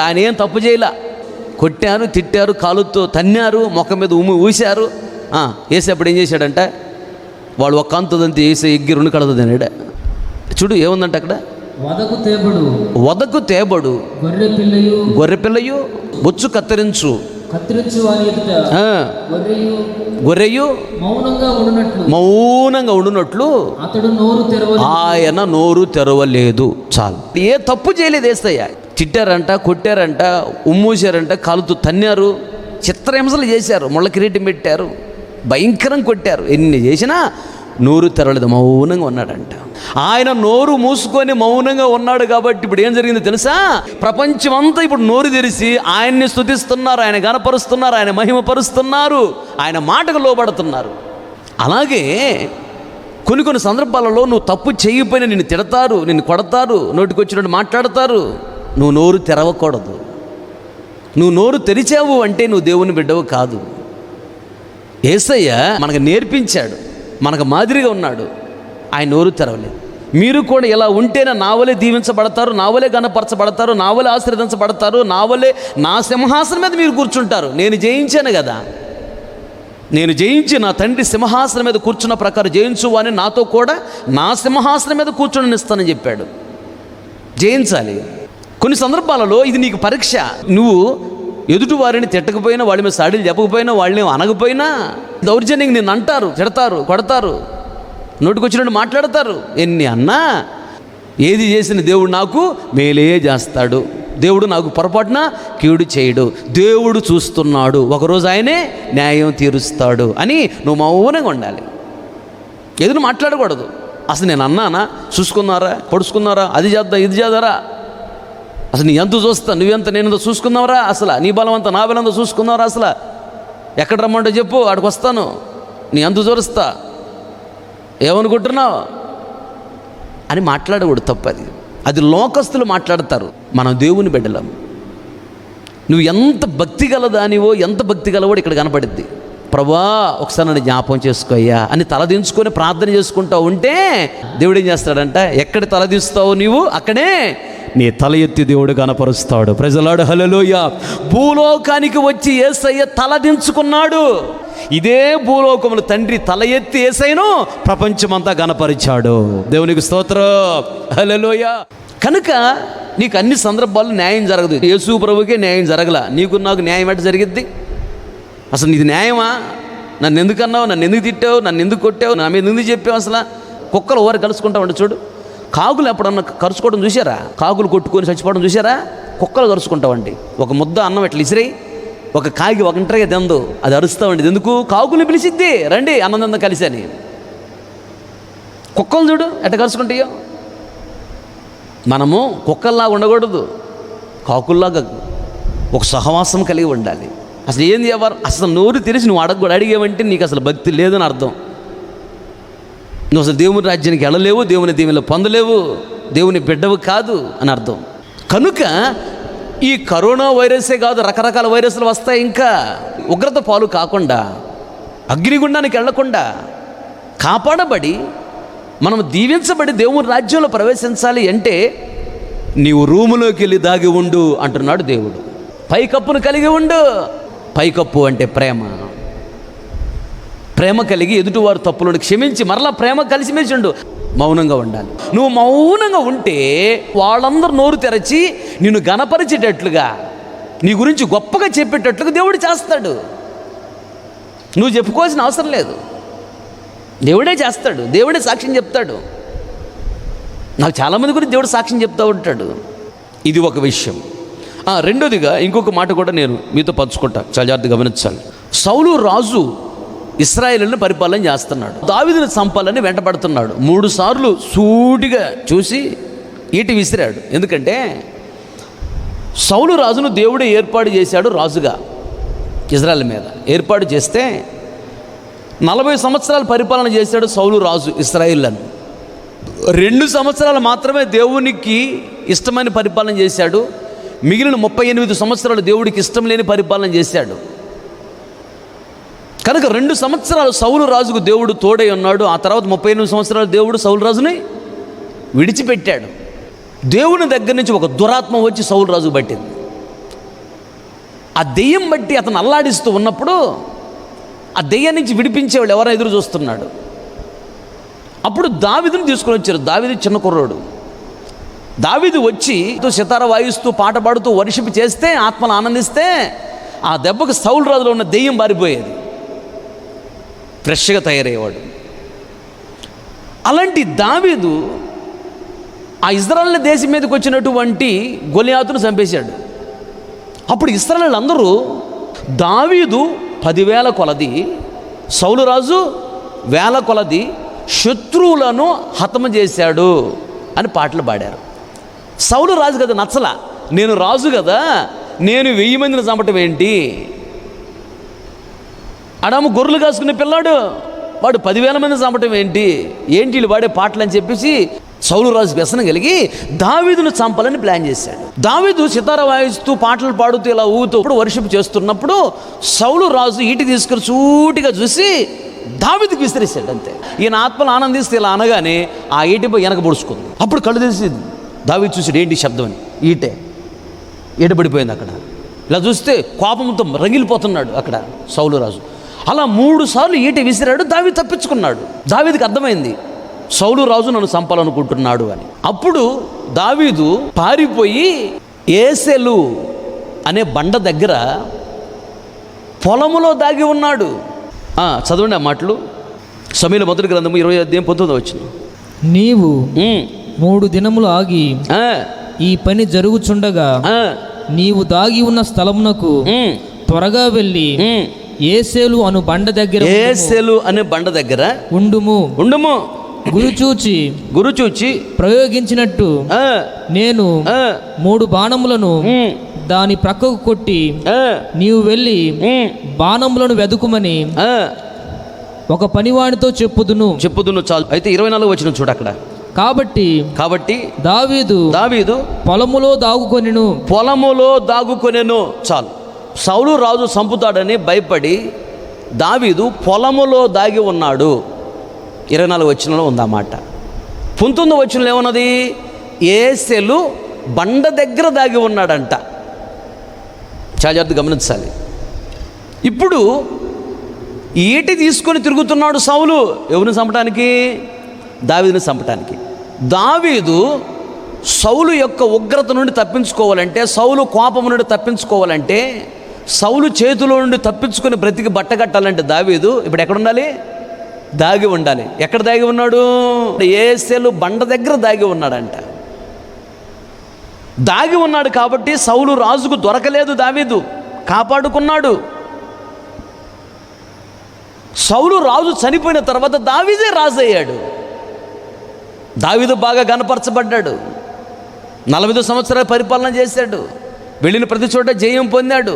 ఆయన ఏం తప్పు చేయలా. కొట్టారు, తిట్టారు, కాలుతో తన్నారు, ముఖం మీద ఊశారు. వేసేప్పుడు ఏం చేశాడంట? వాడు ఒక్క అంతదంతా వేసి ఎగ్గి 2 కడదు తినాడు. చూడు ఏముందంటే అక్కడ, వదకు తేబడు వదకు తేబడు గొర్రె పిల్లయు గొర్రె పిల్లయు బొచ్చు కత్తిరించు కత్తిరించు వారి ఎదుట గొర్రెయు గొర్రెయు మౌనంగా ఉండునట్లు అతడు నోరు తెరవలేదు, ఆయన నోరు తెరవలేదు. చాలు. ఏ తప్పు చేయలేదు యేసయ్య. తిట్టారంట, కొట్టారంట, ఉమ్మూసారంట, కాలుతూ తన్నారు, చిత్రహింసలు చేశారు, ముళ్ళ కిరీటం పెట్టారు, భయంకరంగా కొట్టారు. ఎన్ని చేసినా నోరు తెరవలేదు, మౌనంగా ఉన్నాడంట. ఆయన నోరు మూసుకొని మౌనంగా ఉన్నాడు కాబట్టి ఇప్పుడు ఏం జరిగిందో తెలుసా? ప్రపంచమంతా ఇప్పుడు నోరు తెరిచి ఆయన్ని స్తుతిస్తున్నారు, ఆయన గణపరుస్తున్నారు, ఆయన మహిమపరుస్తున్నారు, ఆయన మాటకు లోబడుతున్నారు. అలాగే కొన్ని సందర్భాలలో నువ్వు తప్పు చేయకపోయినా నిన్ను తిడతారు, నిన్ను కొడతారు, నోటికొచ్చినట్టు మాట్లాడతారు. నువ్వు నోరు తెరవకూడదు. నువ్వు నోరు తెరిచావు అంటే నువ్వు దేవుని బిడ్డవు కాదు. యేసయ్య మనకు నేర్పించాడు, మనకు మాదిరిగా ఉన్నాడు. ఆయన నోరు తెరవలేదు. మీరు కూడా ఇలా ఉంటేనే నా వలే దీవించబడతారు, నా వలే గణపరచబడతారు, నా వలే ఆశీర్వదించబడతారు, నా వలే నా సింహాసనం మీద మీరు కూర్చుంటారు. నేను జయించాను కదా, నేను జయించి నా తండ్రి సింహాసనం మీద కూర్చున్న ప్రకారం జయించు అని నాతో కూడా నా సింహాసనం మీద కూర్చొని ఇస్తానని చెప్పాడు. జయించాలి. కొన్ని సందర్భాలలో ఇది నీకు పరీక్ష. నువ్వు ఎదుటి వారిని తిట్టకపోయినా, వాళ్ళ మీద సాడీలు చెప్పకపోయినా, వాళ్ళని అనకపోయినా దౌర్జన్యంగా నిన్ను అంటారు, తిడతారు, కొడతారు, నోటికొచ్చినట్టు మాట్లాడతారు. ఎన్ని అన్నా ఏది చేసిన దేవుడు నాకు మేలే చేస్తాడు, దేవుడు నాకు పొరపాటున కీడు చేయడు, దేవుడు చూస్తున్నాడు, ఒకరోజు ఆయనే న్యాయం తీరుస్తాడు అని నువ్వు మౌనంగా ఉండాలి. ఎదురు మాట్లాడకూడదు. అసలు నేను అన్నానా, చూసుకున్నారా, పొడుచుకున్నారా, అది చేద్దా, ఇది చేద్దారా, అసలు నీ ఎంత చూస్తా, నువ్వెంత నేనంత చూసుకున్నావరా, అసలు నీ బలం అంతా నా బలం అంతా చూసుకున్నావరా, అసలు ఎక్కడ రమ్మంటే చెప్పు, ఆడికి వస్తాను, నీ అంత చూరుస్తా, ఏమనుకుంటున్నావు అని మాట్లాడకూడదు. తప్పది. అది లోకస్తులు మాట్లాడతారు. మనం దేవుని బిడ్డలం. నువ్వు ఎంత భక్తి గలదానివో, ఎంత భక్తి గలవో ఇక్కడ కనపడిద్ది. ప్రభువా ఒకసారి నన్ను జ్ఞాపకం చేసుకోయ్యా అని తలదించుకొని ప్రార్థన చేసుకుంటావు ఉంటే దేవుడు ఏం చేస్తాడంట, ఎక్కడ తలదిస్తావు నీవు అక్కడే నీ తల ఎత్తి దేవుడు కనపరుస్తాడు. ప్రజలాడు హల్లెలూయా. భూలోకానికి వచ్చి యేసయ్య తలదించుకున్నాడు. ఇదే భూలోకములు తండ్రి తల ఎత్తి యేసయ్యను ప్రపంచమంతా గనపరిచాడు. దేవునికి స్తోత్రం, హల్లెలూయా. కనుక నీకు అన్ని సందర్భాల్లో న్యాయం జరగదు. యేసు ప్రభుకే న్యాయం జరగల, నీకు నాకు న్యాయం ఎట్ట జరిగిద్ది? అసలు నీది న్యాయమా? నన్ను ఎందుకు అన్నావు, నన్ను ఎందుకు తిట్టావు, నన్ను ఎందుకు కొట్టావు, నా మీద ఎందుకు చెప్పావు? అసలు కుక్కలు ఓరి కలుసుకుంటా ఉంటే చూడు, కాకులు ఎప్పుడన్నా కరుచుకోవడం చూసారా? కాకులు కొట్టుకొని చచ్చిపోవడం చూసారా? కుక్కలు కరుచుకుంటామండి. ఒక ముద్ద అన్నం ఎట్లా ఇసిరి ఒక కాగి ఒక ఇంటర్గా తిందు, అది అరుస్తామండి. ఎందుకు? కాకులు పిలిచిద్ది, రండి అన్నం కలిసి అని. కుక్కలు చూడు ఎట్ట కరుచుకుంటాయో. మనము కుక్కల్లాగా ఉండకూడదు, కాకుల్లాగా ఒక సహవాసం కలిగి ఉండాలి. అసలు ఏంది ఎవరు అసలు నోరు తెరిచి నువ్వు అడిగేవంటే నీకు అసలు భక్తి లేదని అర్థం. నువ్వు అసలు దేవుని రాజ్యానికి వెళ్ళలేవు, దేవుని దీవెనలు పొందలేవు, దేవుని బిడ్డవు కాదు అని అర్థం. కనుక ఈ కరోనా వైరసే కాదు, రకరకాల వైరస్లు వస్తాయి. ఇంకా ఉగ్రత పాలు కాకుండా, అగ్నిగుండానికి వెళ్లకుండా కాపాడబడి మనం దీవించబడి దేవుని రాజ్యంలో ప్రవేశించాలి అంటే నీవు రూములోకి వెళ్ళి దాగి ఉండు అంటున్నాడు దేవుడు. పైకప్పును కలిగి ఉండు. పైకప్పు అంటే ప్రేమ. ప్రేమ కలిగి ఎదుటివారు తప్పులను క్షమించి మరలా ప్రేమ కలిసిమెలిసి ఉండు. మౌనంగా ఉండాలి. నువ్వు మౌనంగా ఉంటే వాళ్ళందరూ నోరు తెరచి నిన్ను గణపరిచేటట్లుగా, నీ గురించి గొప్పగా చెప్పేటట్లుగా దేవుడు చేస్తాడు. నువ్వు చెప్పుకోవాల్సిన అవసరం లేదు, దేవుడే చేస్తాడు. దేవుడే సాక్ష్యం చెప్తాడు. నాకు చాలామంది గురించి దేవుడు సాక్ష్యం చెప్తూ ఉంటాడు. ఇది ఒక విషయం. రెండోదిగా ఇంకొక మాట కూడా నేను మీతో పంచుకుంటా, చాలా జాగ్రత్తగా గమనించాలి. సౌలు రాజు ఇశ్రాయేలుని పరిపాలన చేస్తున్నాడు. దావీదుని చంపాలని వెంటబడుతున్నాడు. 3 సార్లు సూటిగా చూసి ఈటి విసిరాడు. ఎందుకంటే సౌలు రాజును దేవుడే ఏర్పాటు చేశాడు రాజుగా. ఇజ్రాయెల్ మీద ఏర్పాటు చేస్తే 40 సంవత్సరాలు పరిపాలన చేశాడు సౌలు రాజు ఇశ్రాయేలును. 2 సంవత్సరాలు మాత్రమే దేవునికి ఇష్టమైన పరిపాలన చేశాడు. మిగిలిన 38 సంవత్సరాలు దేవుడికి ఇష్టం లేని పరిపాలన చేశాడు. కనుక 2 సంవత్సరాలు సౌలు రాజుకు దేవుడు తోడై ఉన్నాడు. ఆ తర్వాత 38 సంవత్సరాలు దేవుడు సౌలు రాజుని విడిచిపెట్టాడు. దేవుని దగ్గర నుంచి ఒక దురాత్మ వచ్చి సౌలు రాజు పట్టింది. ఆ దెయ్యం బట్టి అతను అల్లాడిస్తూ ఉన్నప్పుడు ఆ దెయ్యం నుంచి విడిపించేవాళ్ళు ఎవరైనా ఎదురు చూస్తున్నాడు. అప్పుడు దావీదుని తీసుకొని వచ్చారు. దావీదు చిన్న కుర్రోడు. దావీదు వచ్చి సితార వాయిస్తూ పాట పాడుతూ వర్షిప్ చేస్తే, ఆత్మను ఆనందిస్తే ఆ దెబ్బకు సౌలు రాజులో ఉన్న దెయ్యం పారిపోయేది, ఫ్రెష్గా తయారయ్యేవాడు. అలాంటి దావీదు ఆ ఇశ్రాయేలు దేశం మీదకి వచ్చినటువంటి గొలియాతును చంపేశాడు. అప్పుడు ఇశ్రాయేలు అందరూ దావీదు 10,000 కొలది, సౌలు రాజు 1,000 కొలది శత్రువులను హతము చేశాడు అని పాటలు పాడారు. సౌలు రాజు కదా, నచ్చల. నేను రాజు కదా, నేను 1000 మందిని చంపటం ఏంటి? అడాము గొర్రెలు కాసుకునే పిల్లాడు, వాడు 10,000 మందిని చంపటం ఏంటి వీళ్ళు వాడే పాటలు అని చెప్పేసి సౌలు రాజు వ్యసనం కలిగి దావీదును చంపాలని ప్లాన్ చేశాడు. దావీదు సితార వాయిస్తూ పాటలు పాడుతూ ఇలా ఊగుతూ వర్షిప్ చేస్తున్నప్పుడు సౌలు రాజు ఈటి తీసుకుని సూటిగా చూసి దావీదుకి విసిరేశాడు. అంతే. ఈయన ఆత్మలు ఆనందిస్తే ఇలా అనగానే ఆ ఈటిపై వెనక పొడుచుకుంది. అప్పుడు కళ్ళు తీసి దావీదు చూసాడు, ఏంటి శబ్దం అని. ఈట పడిపోయింది అక్కడ. ఇలా చూస్తే కోపంతో రగిలిపోతున్నాడు అక్కడ సౌలు రాజు. అలా 3 సార్లు ఈట విసిరాడు. దావీదు తప్పించుకున్నాడు. దావీదుకి అర్థమైంది, సౌలు రాజు నన్ను చంపాలనుకుంటున్నాడు అని. అప్పుడు దావీదు పారిపోయి ఏసెలు అనే బండ దగ్గర పొలములో దాగి ఉన్నాడు. చదవండి ఆ మాటలు. సమూయేలు మొదటి గ్రంథము 20:19. నీవు 3 దినములు ఆగి ఈ పని జరుగుచుండగా నీవు దాగి ఉన్న స్థలమునకు త్వరగా వెళ్ళి ఏసేలు అను బండ దగ్గర ఉండుము. గురుచూచి ప్రయోగించినట్టు నేను 3 బాణములను దాని ప్రక్కకు కొట్టి నీవు వెళ్ళి బాణములను వెదుకుమని ఒక పనివాడితో చెప్పుదును. చాలు. అయితే 24 వచనం చూడు అక్కడ. కాబట్టి దావీదు పొలములో దాగుకొనెను. చాలు. సౌలు రాజు చంపుతాడని భయపడి దావీదు పొలములో దాగి ఉన్నాడు. 24 వచనంలో ఉంది ఆ మాట. 19 వచనంలో ఏమన్నది? ఏసెలు బండ దగ్గర దాగి ఉన్నాడంట. చాలా జాగ్రత్తగా గమనించాలి. ఇప్పుడు ఈటి తీసుకొని తిరుగుతున్నాడు సౌలు. ఎవరిని చంపడానికి? దావీదుని చంపడానికి. దావీదు సౌలు యొక్క ఉగ్రత నుండి తప్పించుకోవాలంటే, సౌలు కోపం నుండి తప్పించుకోవాలంటే, సౌలు చేతిలో నుండి తప్పించుకొని బ్రతికి బట్టగట్టాలంటే దావీదు ఇప్పుడు ఎక్కడ ఉండాలి? దాగి ఉండాలి. ఎక్కడ దాగి ఉన్నాడు? ఏసెలు బండ దగ్గర దాగి ఉన్నాడంట. దాగి ఉన్నాడు కాబట్టి సౌలు రాజుకు దొరకలేదు. దావీదు కాపాడుకున్నాడు. సౌలు రాజు చనిపోయిన తర్వాత దావీదే రాజు అయ్యాడు. దావీదు బాగా గణపరచబడ్డాడు. 40 సంవత్సరాల పరిపాలన చేశాడు. వెళ్ళిన ప్రతి చోట జయం పొందాడు.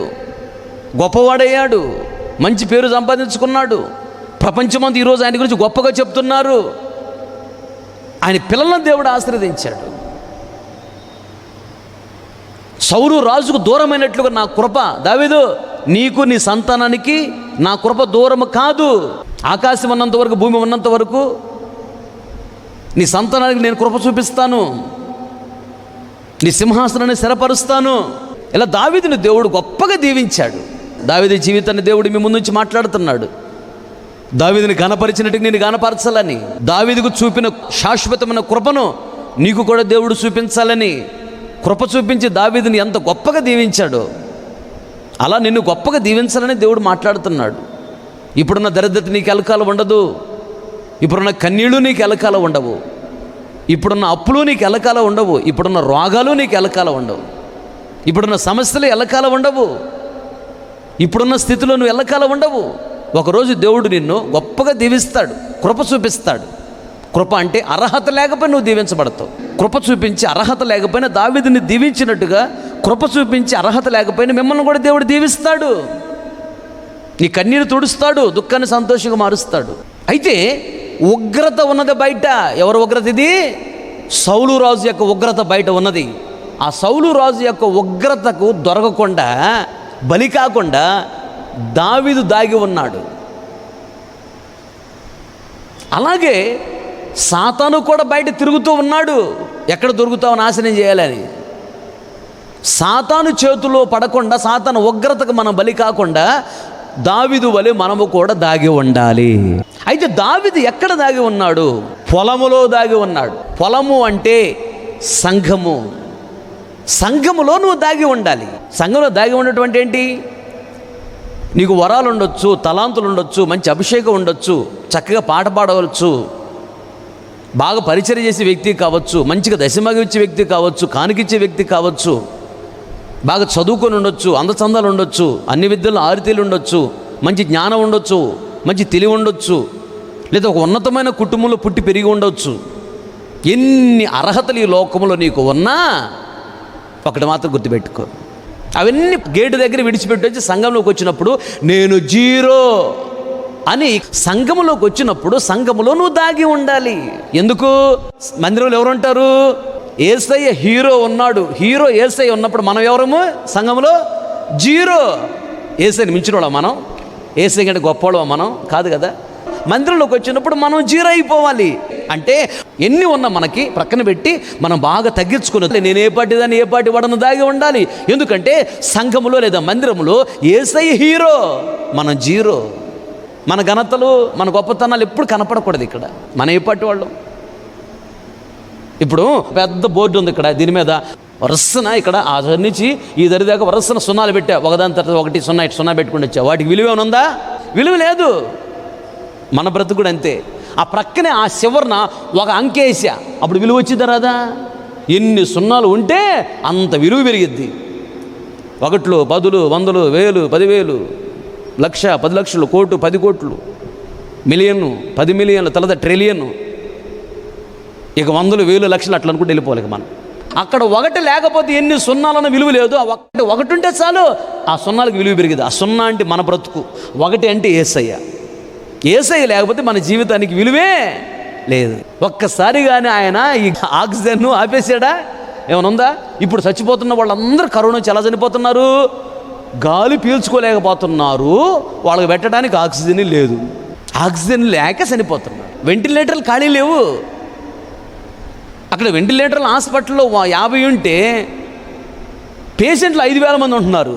గొప్పవాడయ్యాడు. మంచి పేరు సంపాదించుకున్నాడు. ప్రపంచమంతా ఈరోజు ఆయన గురించి గొప్పగా చెప్తున్నారు. ఆయన పిల్లలను దేవుడు ఆశీర్వదించాడు. సౌలు రాజుకు దూరమైనట్లుగా నా కృప, దావీదు నీకు నీ సంతానానికి నా కృప దూరం కాదు. ఆకాశం ఉన్నంత వరకు, భూమి ఉన్నంత వరకు నీ సంతానానికి నేను కృప చూపిస్తాను. నీ సింహాసనాన్ని స్థిరపరుస్తాను. ఇలా దావీదుని దేవుడు గొప్పగా దీవించాడు. దావీదు జీవితాన్ని దేవుడు మీ ముందు నుంచి మాట్లాడుతున్నాడు. దావీదుని ఘనపరిచినట్టు నేను ఘనపరచాలని, దావీదుకు చూపిన శాశ్వతమైన కృపను నీకు కూడా దేవుడు చూపించాలని, కృప చూపించి దావీదుని ఎంత గొప్పగా దీవించాడో అలా నిన్ను గొప్పగా దీవించాలని దేవుడు మాట్లాడుతున్నాడు. ఇప్పుడున్న దరిద్రత నీకు ఎలకాలం ఉండదు. ఇప్పుడున్న కన్నీళ్ళు నీకు ఎలకాలం ఉండవు. ఇప్పుడున్న అప్పులు నీకు ఎలకాలం ఉండవు. ఇప్పుడున్న రోగాలు నీకు ఎలకాలం ఉండవు. ఇప్పుడున్న సమస్యలు ఎలకాలం ఉండవు. ఇప్పుడున్న స్థితిలో నువ్వు ఎల్లకాలం ఉండవు. ఒకరోజు దేవుడు నిన్ను గొప్పగా దీవిస్తాడు, కృప చూపిస్తాడు. కృప అంటే అర్హత లేకపోయినా నువ్వు దీవించబడతావు. కృప చూపించి అర్హత లేకపోయినా దావీదుని దీవించినట్టుగా కృప చూపించి అర్హత లేకపోయినా మిమ్మల్ని కూడా దేవుడు దీవిస్తాడు. నీ కన్నీరు తుడుస్తాడు, దుఃఖాన్ని సంతోషంగా మారుస్తాడు. అయితే ఉగ్రత ఉన్నది బయట. ఎవరు ఉగ్రత ఇది? సౌలు రాజు యొక్క ఉగ్రత బయట ఉన్నది. ఆ సౌలు రాజు యొక్క ఉగ్రతకు దొరకకుండా, బలి కాకుండా దావీదు దాగి ఉన్నాడు. అలాగే సాతాను కూడా బయట తిరుగుతూ ఉన్నాడు. ఎక్కడ దొరుకుతావు నాశనం చేయాలని. సాతాను చేతిలో పడకుండా, సాతాను ఉగ్రతకు మనం బలి కాకుండా దావీదు వలె మనము కూడా దాగి ఉండాలి. అయితే దావీదు ఎక్కడ దాగి ఉన్నాడు? పొలములో దాగి ఉన్నాడు. పొలము అంటే సంఘము. సంఘములో నువ్వు దాగి ఉండాలి. సంఘంలో దాగి ఉండటం ఏంటి? నీకు వరాలు ఉండొచ్చు, తలాంతులు ఉండొచ్చు, మంచి అభిషేకం ఉండొచ్చు, చక్కగా పాట పాడవచ్చు, బాగా పరిచయం చేసే వ్యక్తి కావచ్చు, మంచిగా దశమగ ఇచ్చే వ్యక్తి కావచ్చు, కానికిచ్చే వ్యక్తి కావచ్చు, బాగా చదువుకొని ఉండొచ్చు, అందచందాలు ఉండొచ్చు, అన్ని విద్యల్లో ఆరితేలు ఉండొచ్చు, మంచి జ్ఞానం ఉండొచ్చు, మంచి తెలివి ఉండొచ్చు, లేదా ఒక ఉన్నతమైన కుటుంబంలో పుట్టి పెరిగి ఉండొచ్చు. ఎన్ని అర్హతలు ఈ లోకంలో నీకు ఉన్నా ఒకటి మాత్రం గుర్తుపెట్టుకో, అవన్నీ గేటు దగ్గర విడిచిపెట్టి వచ్చి సంఘంలోకి వచ్చినప్పుడు నేను జీరో అని, సంఘంలోకి వచ్చినప్పుడు సంఘములో నువ్వు దాగి ఉండాలి. ఎందుకు? మందిరంలో ఎవరు ఉంటారు? యేసయ్య హీరో ఉన్నాడు. హీరో యేసయ్య ఉన్నప్పుడు మనం ఎవరము? సంఘంలో జీరో. యేసయ్యని మించినోళ్ళం మనం? యేసయ్య కంటే గొప్పవాళ్ళం మనం కాదు కదా. మందిరంలోకి వచ్చినప్పుడు మనం జీరో అయిపోవాలి. అంటే ఎన్ని ఉన్నా మనకి ప్రక్కన పెట్టి మనం బాగా తగ్గించుకుని నేను ఏ పార్టీ దాన్ని ఏ పార్టీ వాడను దాగి ఉండాలి. ఎందుకంటే సంఘములో లేదా మందిరంలో యేసయ్య హీరో, మనం జీరో. మన ఘనతలు మన గొప్పతనాలు ఎప్పుడు కనపడకూడదు ఇక్కడ. మన ఏ పార్టీ వాళ్ళం? ఇప్పుడు పెద్ద బోర్డు ఉంది ఇక్కడ, దీని మీద వరుసన ఇక్కడ ఆ దరి నుంచి ఈ దరి దాకా వరుసన సున్నాలు పెట్టా, ఒకదాని తర్వాత ఒకటి సున్నా పెట్టుకుని వచ్చా. వాటికి విలువ ఏమైనా ఉందా? విలువ లేదు. మన బ్రతుకు కూడా అంతే. ఆ ప్రక్కనే ఆ చివరన ఒక అంకేసా, అప్పుడు విలువ వచ్చిందా రాదా? ఎన్ని సున్నాలు ఉంటే అంత విలువ పెరిగిద్ది. 1, 10, 100, 1000, 10,000, లక్ష, 10 లక్షలు, కోటు, 10 కోట్లు, మిలియన్, 10 మిలియన్లు, తర్వాత ట్రిలియన్, ఇక 100, 1000, లక్షలు అట్లా అనుకుంటే వెళ్ళిపోలేక మనం. అక్కడ ఒకటి లేకపోతే ఎన్ని సున్నాలన్న విలువ లేదు. ఆ ఒకటి ఉంటే చాలు ఆ సున్నాలకు విలువ పెరిగింది. ఆ సున్నా అంటే మన బ్రతుకు, ఒకటి అంటే యేసయ్య. యేసయ్య లేకపోతే మన జీవితానికి విలువే లేదు. ఒక్కసారిగానే ఆయన ఈ ఆక్సిజన్ను ఆపేసాడా? ఏమైనా ఉందా? ఇప్పుడు చచ్చిపోతున్న వాళ్ళందరూ కరోనా నుంచి ఎలా చనిపోతున్నారు? గాలి పీల్చుకోలేకపోతున్నారు. వాళ్ళకి పెట్టడానికి ఆక్సిజన్ లేదు. ఆక్సిజన్ లేక చనిపోతున్నారు. వెంటిలేటర్లు ఖాళీ లేవు. అక్కడ వెంటిలేటర్లు హాస్పిటల్లో 50 ఉంటే పేషెంట్లు 5,000 మంది ఉంటున్నారు.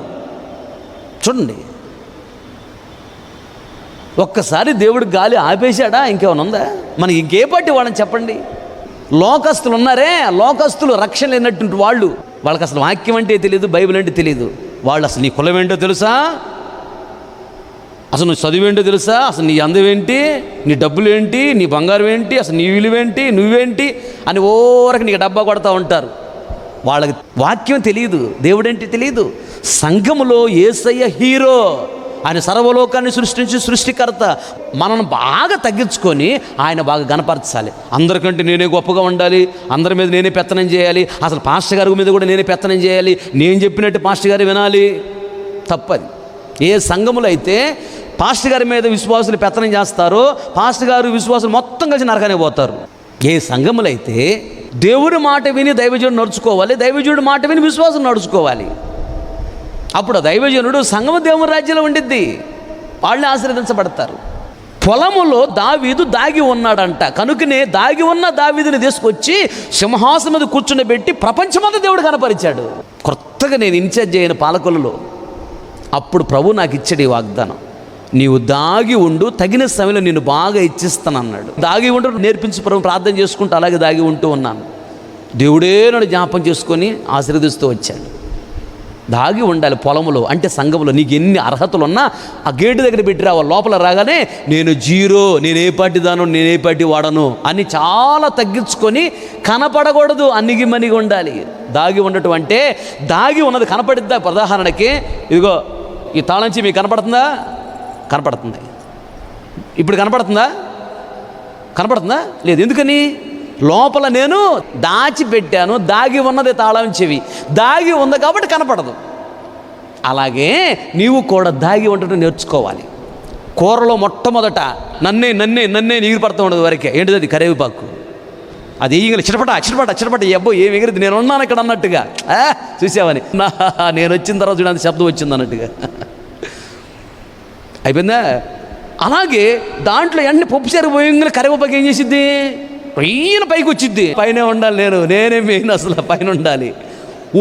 చూడండి, ఒక్కసారి దేవుడు గాలి ఆపేశాడా? ఇంకేమైనా ఉందా? మనకి ఇంకే పార్టీ వాళ్ళని చెప్పండి. లోకస్తులు ఉన్నారే, లోకస్తులు రక్షణ లేనటువంటి వాళ్ళకి అసలు వాక్యం అంటే తెలియదు, బైబిల్ అంటే తెలియదు. వాళ్ళు అసలు నీ కులం ఏంటో తెలుసా? అసలు నువ్వు చదువేంటో తెలుసా? అసలు నీ అందం ఏంటి? నీ డబ్బులు ఏంటి? నీ బంగారం ఏంటి? అసలు నీ విలువేంటి? నువ్వేంటి అని ఓరకి నీకు డబ్బా కొడతా ఉంటారు. వాళ్ళకి వాక్యం తెలియదు, దేవుడేంటి తెలియదు. సంఘములో యేసయ్య హీరో. ఆయన సర్వలోకాన్ని సృష్టించి సృష్టికర్త. మనల్ని బాగా తగ్గించుకొని ఆయన బాగా గణపరచాలి. అందరికంటే నేనే గొప్పగా ఉండాలి, అందరి మీద నేనే పెత్తనం చేయాలి, అసలు పాస్టర్ గారి మీద కూడా నేనే పెత్తనం చేయాలి, నేను చెప్పినట్టు పాస్టర్ గారు వినాలి. తప్పది. ఏ సంఘములో అయితే పాస్టర్ గారి మీద విశ్వాసులు పెత్తనం చేస్తారో పాస్టర్ గారు విశ్వాసులు మొత్తం కలిసి నరకానికి పోతారు. ఏ సంఘములో అయితే దేవుడి మాట విని దైవజనుడు నడుచుకోవాలి, దైవజనుడి మాట విని విశ్వాసం నడుచుకోవాలి. అప్పుడు దైవజనుడు సంఘము దేవుని రాజ్యంలో ఉండిద్ది, వాళ్ళని ఆశీర్వదించబడతారు. పొలములో దావీదు దాగి ఉన్నాడంట. కనుకనే దాగి ఉన్న దావీదుని తీసుకొచ్చి సింహాసనం మీద కూర్చుండబెట్టి ప్రపంచమంతా దేవుడు కనపరిచాడు. కొత్తగా నేను ఇన్ఛార్జ్ అయిన పాలకులలో అప్పుడు ప్రభు నాకు ఇచ్చాడు ఈ వాగ్దానం, నీవు దాగి ఉండు, తగిన సమయంలో నేను బాగా ఇచ్చిస్తానన్నాడు. దాగి ఉండు నేర్పించి ప్రభు ప్రార్థన చేసుకుంటూ అలాగే దాగి ఉంటూ ఉన్నాను. దేవుడే నన్ను జ్ఞాపకం చేసుకొని ఆశీర్వదిస్తూ వచ్చాడు. దాగి ఉండాలి పొలములో, అంటే సంఘములో. నీకు ఎన్ని అర్హతలు ఉన్నా ఆ గేటు దగ్గర పెట్టి రావాలి. లోపల రాగానే నేను జీరో, నేను ఏ పార్టీ దాను, నేను ఏ పార్టీ వాడను అని చాలా తగ్గించుకొని కనపడకూడదు, అన్నిగి మనిగి ఉండాలి. దాగి ఉండటం అంటే దాగి ఉన్నది కనపడిద్దా? ఉదాహరణకి ఇదిగో ఈ తాళంచి మీకు కనపడుతుందా? కనపడుతుంది. ఇప్పుడు కనపడుతుందా? కనపడుతుందా? లేదు. ఎందుకని? లోపల నేను దాచిపెట్టాను. దాగి ఉన్నది తాళం చెవి, దాగి ఉంది కాబట్టి కనపడదు. అలాగే నీవు కూడా దాగి ఉండటం నేర్చుకోవాలి. కూరలో మొట్టమొదట నన్నే నీరు పడుతూ ఉండదు వరకే. ఏంటిది? అది కరివేపాకు. అది ఈగలు చిటపట అబ్బో ఏం ఎగిరిది, నేను ఉన్నాను ఇక్కడ అన్నట్టుగా. చూసావని నేను వచ్చిన తర్వాత చూడండి శబ్దం వచ్చింది అన్నట్టుగా అయిపోయిందా? అలాగే దాంట్లో ఎండ పప్పు సరిపోయి కరివేపాకు ఏం చేసిద్ది? పైన పైకి వచ్చిద్ది. పైనే ఉండాలి, నేనే మెయిన్, అసలు పైన ఉండాలి.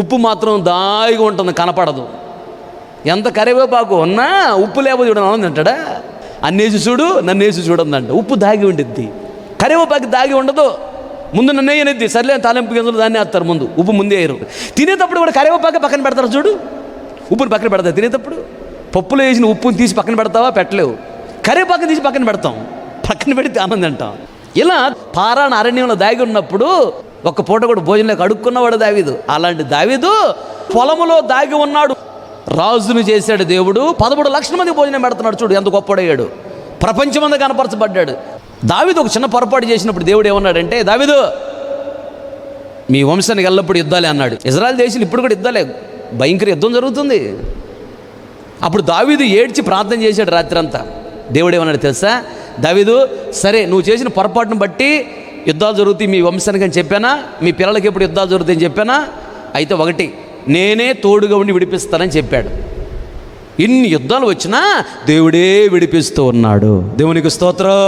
ఉప్పు మాత్రం దాయిగా ఉంటుంది, కనపడదు. ఎంత కరివేపాకు ఉన్నా ఉప్పు లేకపోతే చూడని తింటాడా? అన్నేసి చూడు, నన్నేసి చూడందంట. ఉప్పు దాగి ఉండిద్ది. కరివేపాకు దాగి ఉండదు. ముందు నన్ను వేయనిద్ది, సర్లే తాలింపు గింజలు దాన్ని వేస్తారు, ముందు ఉప్పు ముందే వేయరు. తినేటప్పుడు కూడా కరివేపాకు పక్కన పెడతారు చూడు, ఉప్పుని పక్కన పెడతారు. తినేటప్పుడు పప్పులో వేసిన ఉప్పుని తీసి పక్కన పెడతావా? పెట్టలేవు. కరివేపాకుని తీసి పక్కన పెడతాం, పక్కన పెడితే ఆనందం అంటాం. ఇలా పారాణ అరణ్యంలో దాగి ఉన్నప్పుడు ఒక్క పూట కూడా భోజనంలోకి అడుక్కున్నవాడు దావీదు. అలాంటి దావీదు పొలములో దాగి ఉన్నాడు, రాజును చేశాడు దేవుడు. 13 లక్షల మందికి భోజనం పెడుతున్నాడు. చూడు ఎంత గొప్పడయ్యాడు, ప్రపంచమంతా కనపరచబడ్డాడు. దావీదు ఒక చిన్న పొరపాటు చేసినప్పుడు దేవుడు ఏమన్నాడంటే, దావీదు మీ వంశానికి ఎల్లప్పుడు యుద్ధాలే అన్నాడు. ఇజ్రాయెల్ దేశంలో ఇప్పుడు కూడా యుద్ధాలే, భయంకర యుద్ధం జరుగుతుంది. అప్పుడు దావీదు ఏడ్చి ప్రార్థన చేశాడు రాత్రంతా. దేవుడు ఏమన్నాడు తెలుసా? దావీదు, సరే నువ్వు చేసిన పొరపాటును బట్టి యుద్ధాలు జరుగుతాయి మీ వంశానికి అని చెప్పానా? మీ పిల్లలకి ఎప్పుడు యుద్ధాలు జరుగుతాయని చెప్పానా? అయితే ఒకటి, నేనే తోడుగా ఉండి విడిపిస్తానని చెప్పాడు. ఇన్ని యుద్ధాలు వచ్చినా దేవుడే విడిపిస్తూ ఉన్నాడు. దేవునికి స్తోత్రం.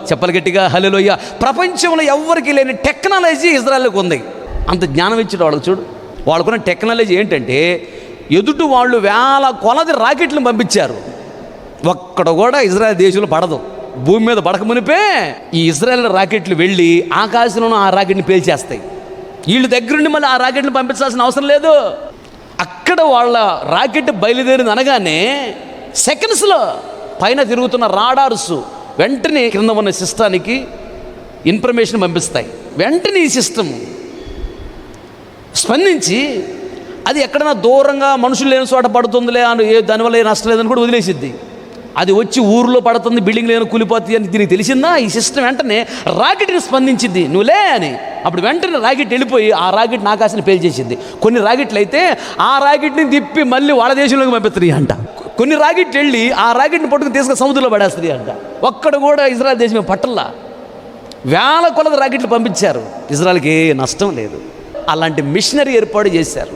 చెప్పలు గట్టిగా హల్లెలూయా. ప్రపంచంలో ఎవ్వరికి లేని టెక్నాలజీ ఇజ్రాయెల్కి ఉంది. అంత జ్ఞానం ఇచ్చాడు వాళ్ళకి. చూడు వాళ్ళకున్న టెక్నాలజీ ఏంటంటే, ఎదుటి వాళ్ళు వేల కొలది రాకెట్లను పంపించారు, ఒక్కడ కూడా ఇజ్రాయెల్ దేశంలో పడదు. భూమి మీద పడక మునిపే ఈ ఇజ్రాయెల్ రాకెట్లు వెళ్ళి ఆకాశంలో ఆ రాకెట్ని పేల్చేస్తాయి. వీళ్ళ దగ్గరుండి మళ్ళీ ఆ రాకెట్ని పంపించాల్సిన అవసరం లేదు. అక్కడ వాళ్ళ రాకెట్ బయలుదేరింది అనగానే సెకండ్స్లో పైన తిరుగుతున్న రాడార్స్ వెంటనే కింద ఉన్న సిస్టానికి ఇన్ఫర్మేషన్ పంపిస్తాయి. వెంటనే ఈ సిస్టమ్ స్పందించి అది ఎక్కడైనా దూరంగా మనుషులు లేని చోట పడుతుందిలే అని, దానివల్ల ఏ నష్టం లేదని కూడా వదిలేసిద్ది. అది వచ్చి ఊరిలో పడుతుంది, బిల్డింగ్ లేని కూలిపోతుంది అని దీనికి తెలిసిందా? ఈ సిస్టమ్ వెంటనే రాకెట్ని స్పందించింది, నువ్వులే అని. అప్పుడు వెంటనే రాకెట్ వెళ్ళిపోయి ఆ రాకెట్ని ఆకాశాన్ని పేల్చేసింది. కొన్ని రాకెట్లు అయితే ఆ రాకెట్ని తిప్పి మళ్ళీ వాళ్ళ దేశంలోకి పంపిస్తుంది అంట. కొన్ని రాకెట్లు వెళ్ళి ఆ రాకెట్ని పట్టుకుని తీసుకుని సముద్రంలో పడేస్తుంది అంట. ఒక్కడ కూడా ఇజ్రాయెల్ దేశం పట్టల్లా వేల కొలది రాకెట్లు పంపించారు. ఇజ్రాయెల్కి ఏ నష్టం లేదు. అలాంటి మిషనరీ ఏర్పాటు చేశారు.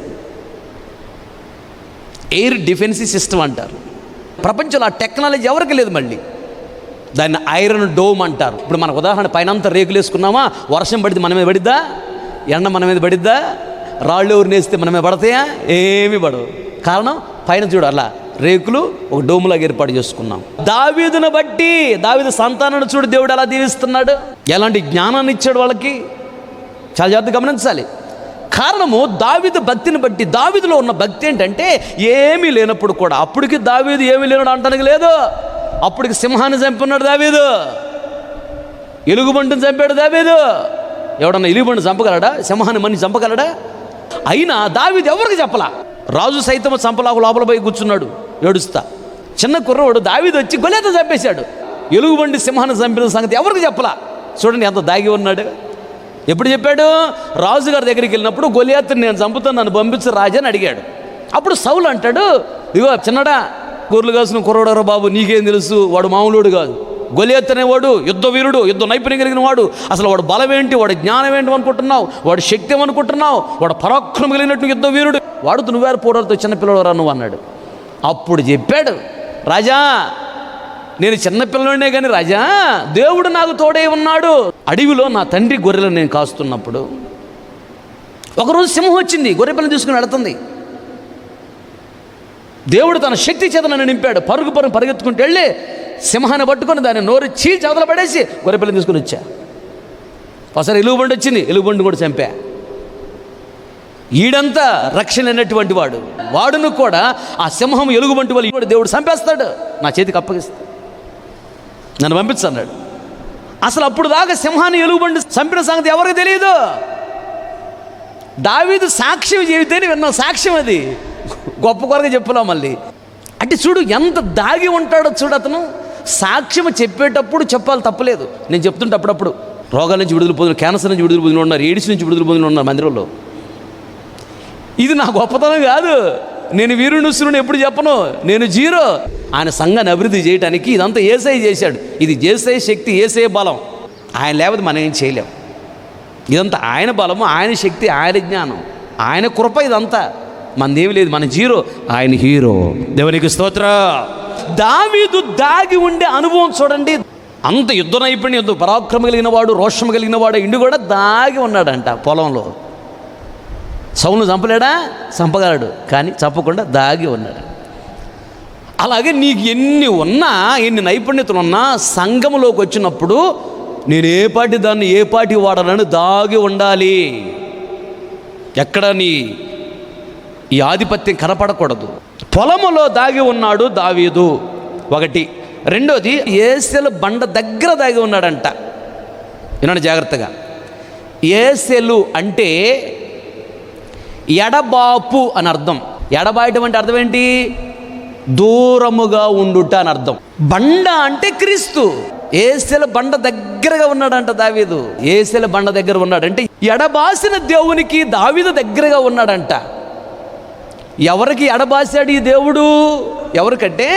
ఎయిర్ డిఫెన్సీ సిస్టమ్ అంటారు. ప్రపంచంలో ఆ టెక్నాలజీ ఎవరికి లేదు. మళ్ళీ దాన్ని ఐరన్ డోమ్ అంటారు. ఇప్పుడు మనకు ఉదాహరణ పైనంతా రేకులు వేసుకున్నామా, వర్షం పడితే మన మీద పడిద్దా? ఎండ మన మీద పడిద్దా? రాళ్ళు ఎవరు నేస్తే మన మీద పడతాయా? ఏమీ పడవు. కారణం పైన చూడు అలా రేకులు ఒక డోములాగా ఏర్పాటు చేసుకున్నాం. దావీదును బట్టి, దావీదు సంతానాన్ని చూడు దేవుడు ఎలా దీవిస్తున్నాడు, ఎలాంటి జ్ఞానాన్ని ఇచ్చాడు వాళ్ళకి. చాలా జాగ్రత్తగా గమనించాలి. కారణము దావీదు భక్తిని బట్టి. దావీదులో ఉన్న భక్తి ఏంటంటే, ఏమీ లేనప్పుడు కూడా, అప్పటికి దావీదు ఏమీ లేనాడు అంటానికి లేదు. అప్పటికి సింహాన్ని చంపున్నాడు దావీదు, ఎలుగుబంటిని చంపాడు దావీదు. ఎవడన్నా ఎలుగుబంటిని చంపగలడా? సింహాన్ని మనిషి చంపగలడా? అయినా దావీదు ఎవరికి చెప్పలా. రాజు సైతం చంపలాకు లోపల పోయి కూర్చున్నాడు ఏడుస్తా. చిన్న కుర్రవాడు దావీదు వచ్చి గొలియాతును చంపేశాడు. ఎలుగుబంటి సింహాన్ని చంపిన సంగతి ఎవరికి చెప్పలా. చూడండి ఎంత దాగి ఉన్నాడు. ఎప్పుడు చెప్పాడు? రాజుగారి దగ్గరికి వెళ్ళినప్పుడు గొలియాతుని నేను చంపుతాను, నన్ను పంపించు రాజా అని అడిగాడు. అప్పుడు సౌలు అంటాడు, ఇగో చిన్నడా, గొర్రెలు కాసిన కుర్రవాడు బాబు, నీకేం తెలుసు, వాడు మామూలుడు కాదు. గొలియాతు అనేవాడు యుద్ధ వీరుడు, యుద్ధ నైపుణ్యం కలిగిన వాడు. అసలు వాడు బలం ఏంటి, వాడు జ్ఞానం ఏంటి అనుకుంటున్నావు, వాడు శక్తి ఏమనుకుంటున్నావు, వాడు పరాక్రమం కలిగినట్టు యుద్ధ వీరుడు, వాడుతూ నువ్వేరు పోరాడుతూ చిన్నపిల్లడు రా నువ్వు అన్నాడు. అప్పుడు చెప్పాడు, రాజా నేను చిన్నపిల్లనే కానీ రాజా దేవుడు నాకు తోడే ఉన్నాడు. అడవిలో నా తండ్రి గొర్రెలను నేను కాస్తున్నప్పుడు ఒకరోజు సింహం వచ్చింది, గొర్రె పిల్లని తీసుకుని వెళుతుంది. దేవుడు తన శక్తి చేత నన్ను నింపాడు. పరిగెత్తుకుంటూ వెళ్ళి సింహాన్ని పట్టుకొని దాన్ని నోరు చీల్చి అవతల పడేసి గొర్రె పిల్లని తీసుకుని వచ్చా. ఒకసారి ఎలుగుబండి వచ్చింది, ఎలుగుబండి కూడా చంపా. ఈడంతా రక్షణ అయినటువంటి వాడు, వాడును కూడా ఆ సింహం ఎలుగుబంటి వాళ్ళు దేవుడు చంపేస్తాడు, నా చేతికి అప్పగిస్తాడు, నన్ను పంపించన్నాడు. అసలు అప్పుడు దాకా సింహాన్ని ఎలుగుబండి చంపిన సంగతి ఎవరికి తెలియదు. దావీదు సాక్ష్యం చెబితేనే విన్నాం. సాక్ష్యం అది గొప్ప కొరగా చెప్పులా. మళ్ళీ అంటే చూడు ఎంత దాగి ఉంటాడో చూడు. అతను సాక్ష్యం చెప్పేటప్పుడు చెప్పాలి, తప్పలేదు. నేను చెప్తుంటే అప్పుడప్పుడు రోగాల నుంచి విడుదల పొందిన, క్యాన్సర్ నుంచి విడుదల పొందిన ఉన్నారు, ఎయిడ్స్ నుంచి విడుదల పొందిన ఉన్నారు మందిరంలో. ఇది నా గొప్పతనం కాదు, నేను వీరుని ఎప్పుడు చెప్పను, నేను జీరో. ఆయన సంఘాన్ని అభివృద్ధి చేయడానికి ఇదంతా యేసయ్య చేశాడు. ఇది యేసయ్య శక్తి, యేసయ్య బలం. ఆయన లేకపోతే మనం ఏం చేయలేం. ఇదంతా ఆయన బలము, ఆయన శక్తి, ఆయన జ్ఞానం, ఆయన కృప. ఇదంతా మనదేమి లేదు, మన జీరో, ఆయన హీరో. దేవునికి స్తోత్రం. దావీదు దాగి ఉండే అనుభవం చూడండి. అంత యుద్ధ నైపుణ్యం, యుద్ధ పరాక్రమం కలిగిన వాడు, రోషం కలిగిన వాడు, ఇండు కూడా దాగి ఉన్నాడంట పొలంలో. సౌలును చంపలేడా? చంపగలడు, కానీ చంపకుండా దాగి ఉన్నాడు. అలాగే నీకు ఎన్ని ఉన్నా, ఎన్ని నైపుణ్యతలు ఉన్నా, సంఘములోకి వచ్చినప్పుడు నేను ఏ పాటి దాన్ని ఏ పాటి వాడనని దాగి ఉండాలి. ఎక్కడ నీ ఈ ఆధిపత్యం కనపడకూడదు. పొలములో దాగి ఉన్నాడు దావీదు ఒకటి. రెండోది ఏసెలు బండ దగ్గర దాగి ఉన్నాడంట. వినండి జాగ్రత్తగా. ఏసెలు అంటే ఎడబాపు అని అర్థం. ఎడబాయటం అంటే అర్థం ఏంటి? దూరముగా ఉండుట అని అర్థం. బండ అంటే క్రీస్తు. ఏసెల బండ దగ్గరగా ఉన్నాడంట దావీదు. ఏసెల బండ దగ్గర ఉన్నాడంటే ఎడబాసిన దేవునికి దావీదు దగ్గరగా ఉన్నాడంట. ఎవరికి ఎడబాసాడు ఈ దేవుడు? ఎవరికంటే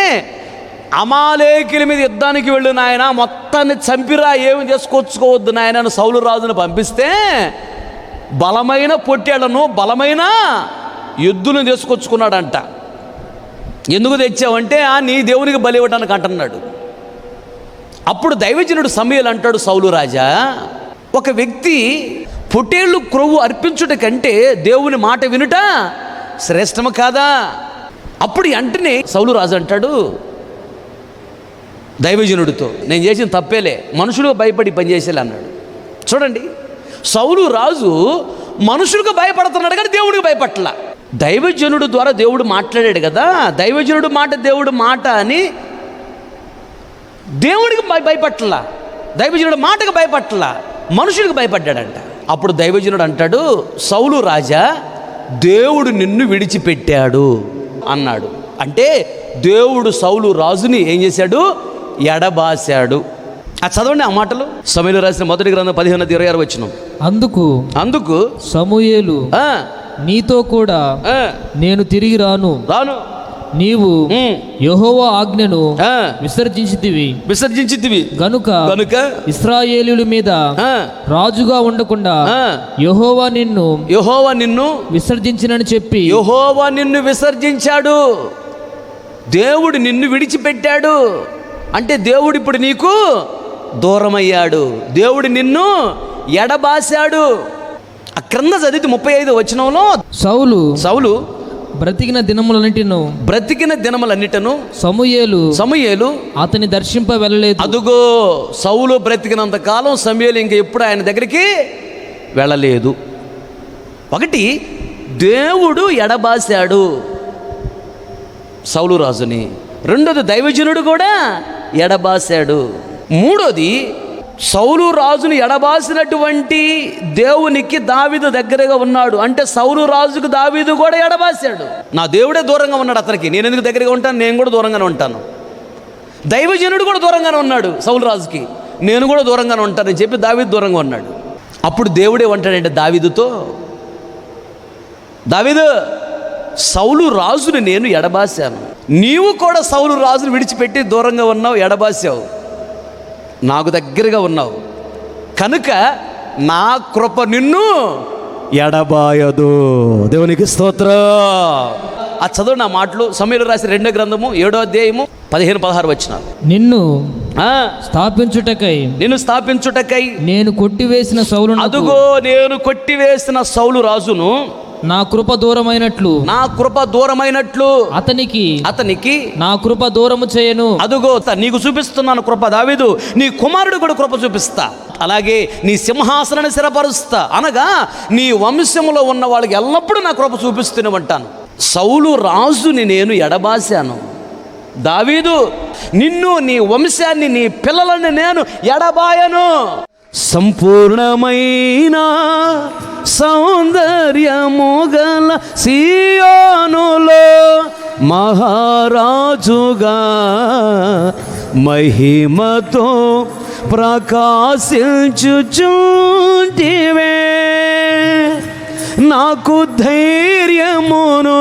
అమాలేకుల మీద యుద్ధానికి వెళ్ళు నాయన, మొత్తాన్ని చంపిరా, ఏమి చేసుకొచ్చుకోవద్దు నాయన అని సౌలు రాజును పంపిస్తే బలమైన పొట్టేళ్లను బలమైన ఎద్దులను తీసుకొచ్చుకున్నాడంట. ఎందుకు తెచ్చావంటే నీ దేవునికి బలి ఇవ్వడానికి అంటున్నాడు. అప్పుడు దైవజనుడు సమూయేలు అంటాడు, సౌలు రాజా, ఒక వ్యక్తి పొట్టేళ్ళు క్రొవ్వు అర్పించుట కంటే దేవుని మాట వినుట శ్రేష్టము కాదా? అప్పుడు వెంటనే సౌలు రాజు అంటాడు దైవజనుడితో, నేను చేసిన తప్పేలే, మనుషులు భయపడి పనిచేసేలే అన్నాడు. చూడండి, సౌలు రాజు మనుషులకు భయపడుతున్నాడు కానీ దేవుడికి భయపట్ల. దైవజనుడు ద్వారా దేవుడు మాట్లాడాడు కదా, దైవజనుడు మాట దేవుడు మాట అని దేవుడికి భయపట్ల, దైవజనుడు మాటకు భయపట్ల, మనుషులకు భయపడ్డాడంట. అప్పుడు దైవజనుడు అంటాడు, సౌలు రాజా, దేవుడు నిన్ను విడిచిపెట్టాడు అన్నాడు. అంటే దేవుడు సౌలు రాజుని ఏం చేశాడు? ఎడబాశాడు. చదవండి ఆ మాటలు. సమూయేలు రాసిన మొదటి గ్రంథం 15:26 వచనం. అందుకు సమూయేలు, నీతో కూడా నేను తిరిగి రాను, నీవు యెహోవా ఆజ్ఞను విసర్జించితివి గనుక ఇశ్రాయేలీయుల మీద రాజుగా ఉండకుండా యెహోవా నిన్ను విసర్జించినని చెప్పి, యెహోవా నిన్ను విసర్జించాడు, దేవుడు నిన్ను విడిచిపెట్టాడు. అంటే దేవుడు ఇప్పుడు నీకు దూరమయ్యాడు, దేవుడు నిన్ను ఎడబాశాడు. ఆ క్రింద చదివితే 35 వచనంలో సౌలు బ్రతికిన దినములన్నిటను సమూయేలు అతని దర్శింప వెళ్ళలేదు. అదుగో సౌలు బ్రతికినంత కాలం సమూయేలు ఇంక ఎప్పుడు ఆయన దగ్గరికి వెళ్ళలేదు. ఒకటి, దేవుడు ఎడబాశాడు సౌలు రాజుని. రెండోది, దైవజనుడు కూడా ఎడబాశాడు. మూడోది, సౌలు రాజును ఎడబాసినటువంటి దేవునికి దావీదు దగ్గరగా ఉన్నాడు. అంటే సౌలు రాజుకు దావీదు కూడా ఎడబాశాడు. నా దేవుడే దూరంగా ఉన్నాడు అతనికి, నేను ఎందుకు దగ్గరగా ఉంటాను? నేను కూడా దూరంగానే ఉంటాను. దైవజనుడు కూడా దూరంగానే ఉన్నాడు సౌలు రాజుకి, నేను కూడా దూరంగానే ఉంటానని చెప్పి దావీదు దూరంగా ఉన్నాడు. అప్పుడు దేవుడే అంటాడంటే దావీదుతో, దావీదు, సౌలు రాజుని నేను ఎడబాశాను, నీవు కూడా సౌలు రాజును విడిచిపెట్టి దూరంగా ఉన్నావు, ఎడబాసావు, నాకు దగ్గరగా ఉన్నావు, కనుక నా కృప నిన్ను ఎడబాయదు. దేవునికి స్తోత్రం. ఆ చదువు నా మాటలు. సమూయేలు రాసిన 2వ గ్రంథము 7వ అధ్యాయము 15-16 వచనాలు. నిన్ను స్థాపించుటకై నేను కొట్టివేసిన సౌలు, అదుగో నేను కొట్టివేసిన సౌలు రాజును నా కృప దూరమైనట్లు అతనికి నా కృప దూరము చేయను. అదుగో నీకు చూపిస్తున్నాను కృప దావీదు, నీ కుమారుడు కూడా కృప చూపిస్తా, అలాగే నీ సింహాసనాన్ని స్థిరపరుస్తా, అనగా నీ వంశములో ఉన్న వాళ్ళకి ఎల్లప్పుడూ నా కృప చూపిస్తూనే ఉంటాను. సౌలు రాజుని నేను ఎడబాశాను, దావీదు నిన్ను, నీ వంశాన్ని, నీ పిల్లలని నేను ఎడబాయను. సంపూర్ణమైన సౌందర్యము గల సీయోనులో మహారాజుగా మహిమతో ప్రకాశించుచుంటివే, నాకు ధైర్యమును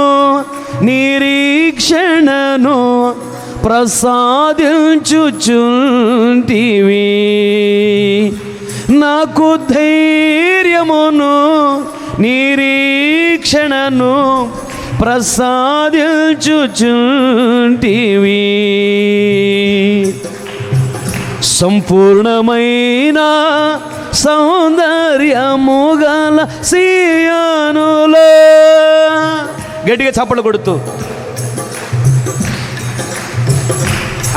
నిరీక్షణను ప్రసాదించుచుంటివి, నాకు ధైర్యమును నిరీక్షణను ప్రసాదించుచుంటివి. సంపూర్ణమైన సౌందర్యము గల సీయోనులో, గట్టిగా చప్పట్లు కొడుతూ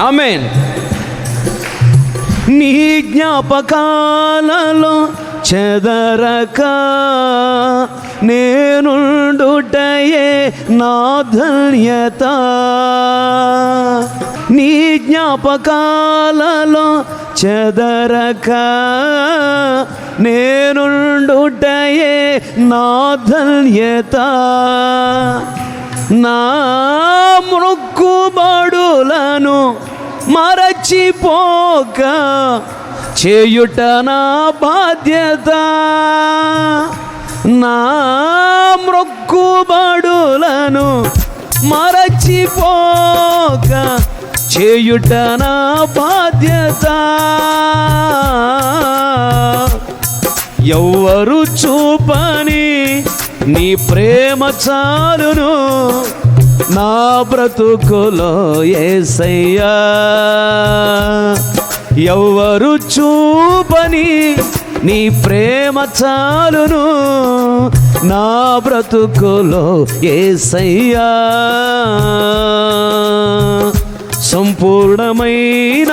ఆమేన్. నీ జ్ఞాపకాలలో చెదరక నేనుండుటయే నా ధన్యత. నీ జ్ఞాపకాలలో చెదరక నేనుండుటయే నా ధన్యత. నా మొక్కుబడులను మరచిపోక చేయుట నా బాధ్యత. నా మొక్కుబడులను మరచిపోక చేయుట నా బాధ్యత. ఎవ్వరు చూపని నీ ప్రేమ చాలును నా బ్రతుకులో యేసయ్యా. ఎవ్వరు చూపని నీ ప్రేమ చాలును నా బ్రతుకులో యేసయ్యా. సంపూర్ణమైన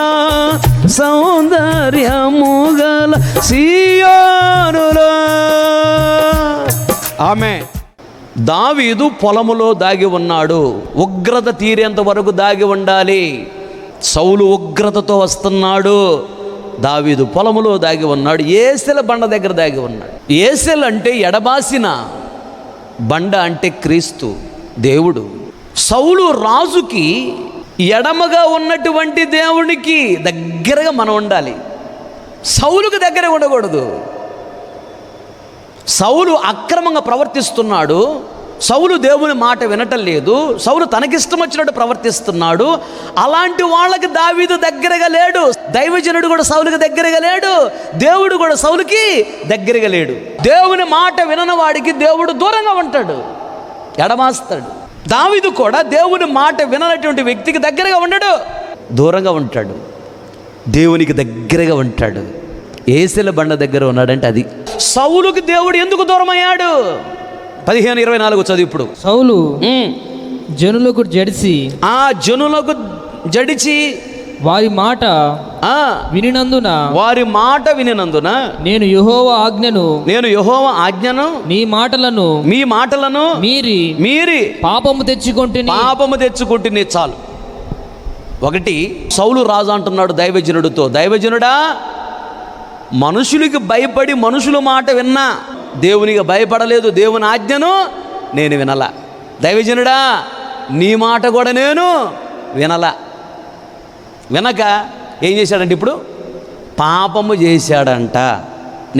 సౌందర్యము గల సీయోనులో. ఆమె దావీదు పొలములో దాగి ఉన్నాడు. ఉగ్రత తీరేంత వరకు దాగి ఉండాలి. సౌలు ఉగ్రతతో వస్తున్నాడు. దావీదు పొలములో దాగి ఉన్నాడు. ఏసెల బండ దగ్గర దాగి ఉన్నాడు. ఏసెల్ అంటే ఎడబాసిన, బండ అంటే క్రీస్తు దేవుడు. సౌలు రాజుకి ఎడమగా ఉన్నటువంటి దేవునికి దగ్గరగా మనం ఉండాలి. సౌలుకి దగ్గర ఉండకూడదు. సౌలు అక్రమంగా ప్రవర్తిస్తున్నాడు. సౌలు దేవుని మాట వినటం లేదు. సౌలు తనకిష్టం వచ్చినట్టు ప్రవర్తిస్తున్నాడు. అలాంటి వాళ్ళకి దావీదు దగ్గరగా లేడు. దైవజనుడు కూడా సౌలుకి దగ్గరగా లేడు. దేవుడు కూడా సౌలుకి దగ్గరగా లేడు. దేవుని మాట వినని వాడికి దేవుడు దూరంగా ఉంటాడు, ఎడమాస్తాడు. దావీదు కూడా దేవుని మాట విననటువంటి వ్యక్తికి దగ్గరగా ఉండడు, దూరంగా ఉంటాడు. దేవునికి దగ్గరగా ఉంటాడు. ఏసెల బండ దగ్గర ఉన్నాడంటే అది. సౌలుకి దేవుడు ఎందుకు దూరం అయ్యాడు? 15:24 చదువు ఇప్పుడు. సౌలు జనులకు జడిసి, ఆ జనులకు జడిచి వారి మాట వినినందున, వారి మాట వినినందున నేను యెహోవా ఆజ్ఞను మీ మాటలను మీరి పాపము తెచ్చుకుంటుని. చాలు. ఒకటి, సౌలు రాజు అంటున్నాడు దైవజనుడితో, దైవజనుడా, మనుషులకి భయపడి మనుషుల మాట విన్నా, దేవునికి భయపడలేదు. దేవుని ఆజ్ఞను నేను వినలా. దైవజనుడా, నీ మాట కూడా నేను వినలా. వినక ఏం చేశాడంటే ఇప్పుడు పాపము చేశాడంట.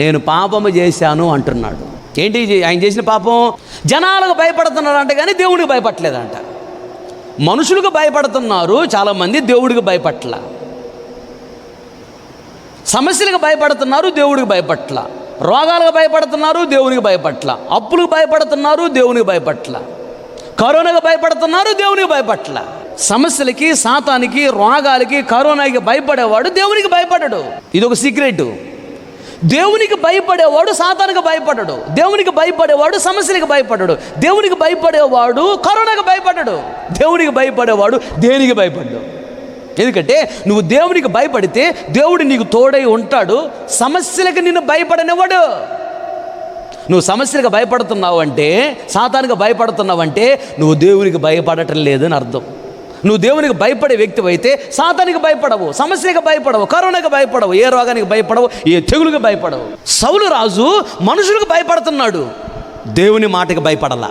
నేను పాపము చేశాను అంటున్నాడు. ఏంటి ఆయన చేసిన పాపం? జనాలకు భయపడుతున్నాడంట కానీ దేవుడికి భయపడలేదంట. మనుషులకు భయపడుతున్నారు చాలామంది, దేవుడికి భయపట్ల. సమస్యలకు భయపడుతున్నారు, దేవుడికి భయపట్ల. రోగాలకు భయపడుతున్నారు, దేవునికి భయపట్ల. అప్పులకు భయపడుతున్నారు, దేవునికి భయపట్ల. కరోనాకు భయపడుతున్నారు, దేవునికి భయపట్ల. సమస్యలకి, సాతానికి, రోగాలకి, కరోనాకి భయపడేవాడు దేవునికి భయపడడు. ఇది ఒక సీక్రెట్. దేవునికి భయపడేవాడు సాతానికి భయపడడు. దేవునికి భయపడేవాడు సమస్యలకు భయపడడు. దేవునికి భయపడేవాడు కరోనాకు భయపడడు. దేవునికి భయపడేవాడు దేనికి భయపడ్డాడు. ఎందుకంటే నువ్వు దేవునికి భయపడితే దేవుడు నీకు తోడై ఉంటాడు. సమస్యలకు నిన్ను భయపడనివ్వడు. నువ్వు సమస్యలకు భయపడుతున్నావు అంటే, సాతానికి భయపడుతున్నావు అంటే నువ్వు దేవునికి భయపడటం లేదని అర్థం. నువ్వు దేవునికి భయపడే వ్యక్తి అయితే సాతానికి భయపడవు, సమస్యలకు భయపడవు, కరోనాకి భయపడవు, ఏ రోగానికి భయపడవు, ఏ తెగులుకి భయపడవు. సౌలు రాజు మనుషులకు భయపడుతున్నాడు, దేవుని మాటకి భయపడలా.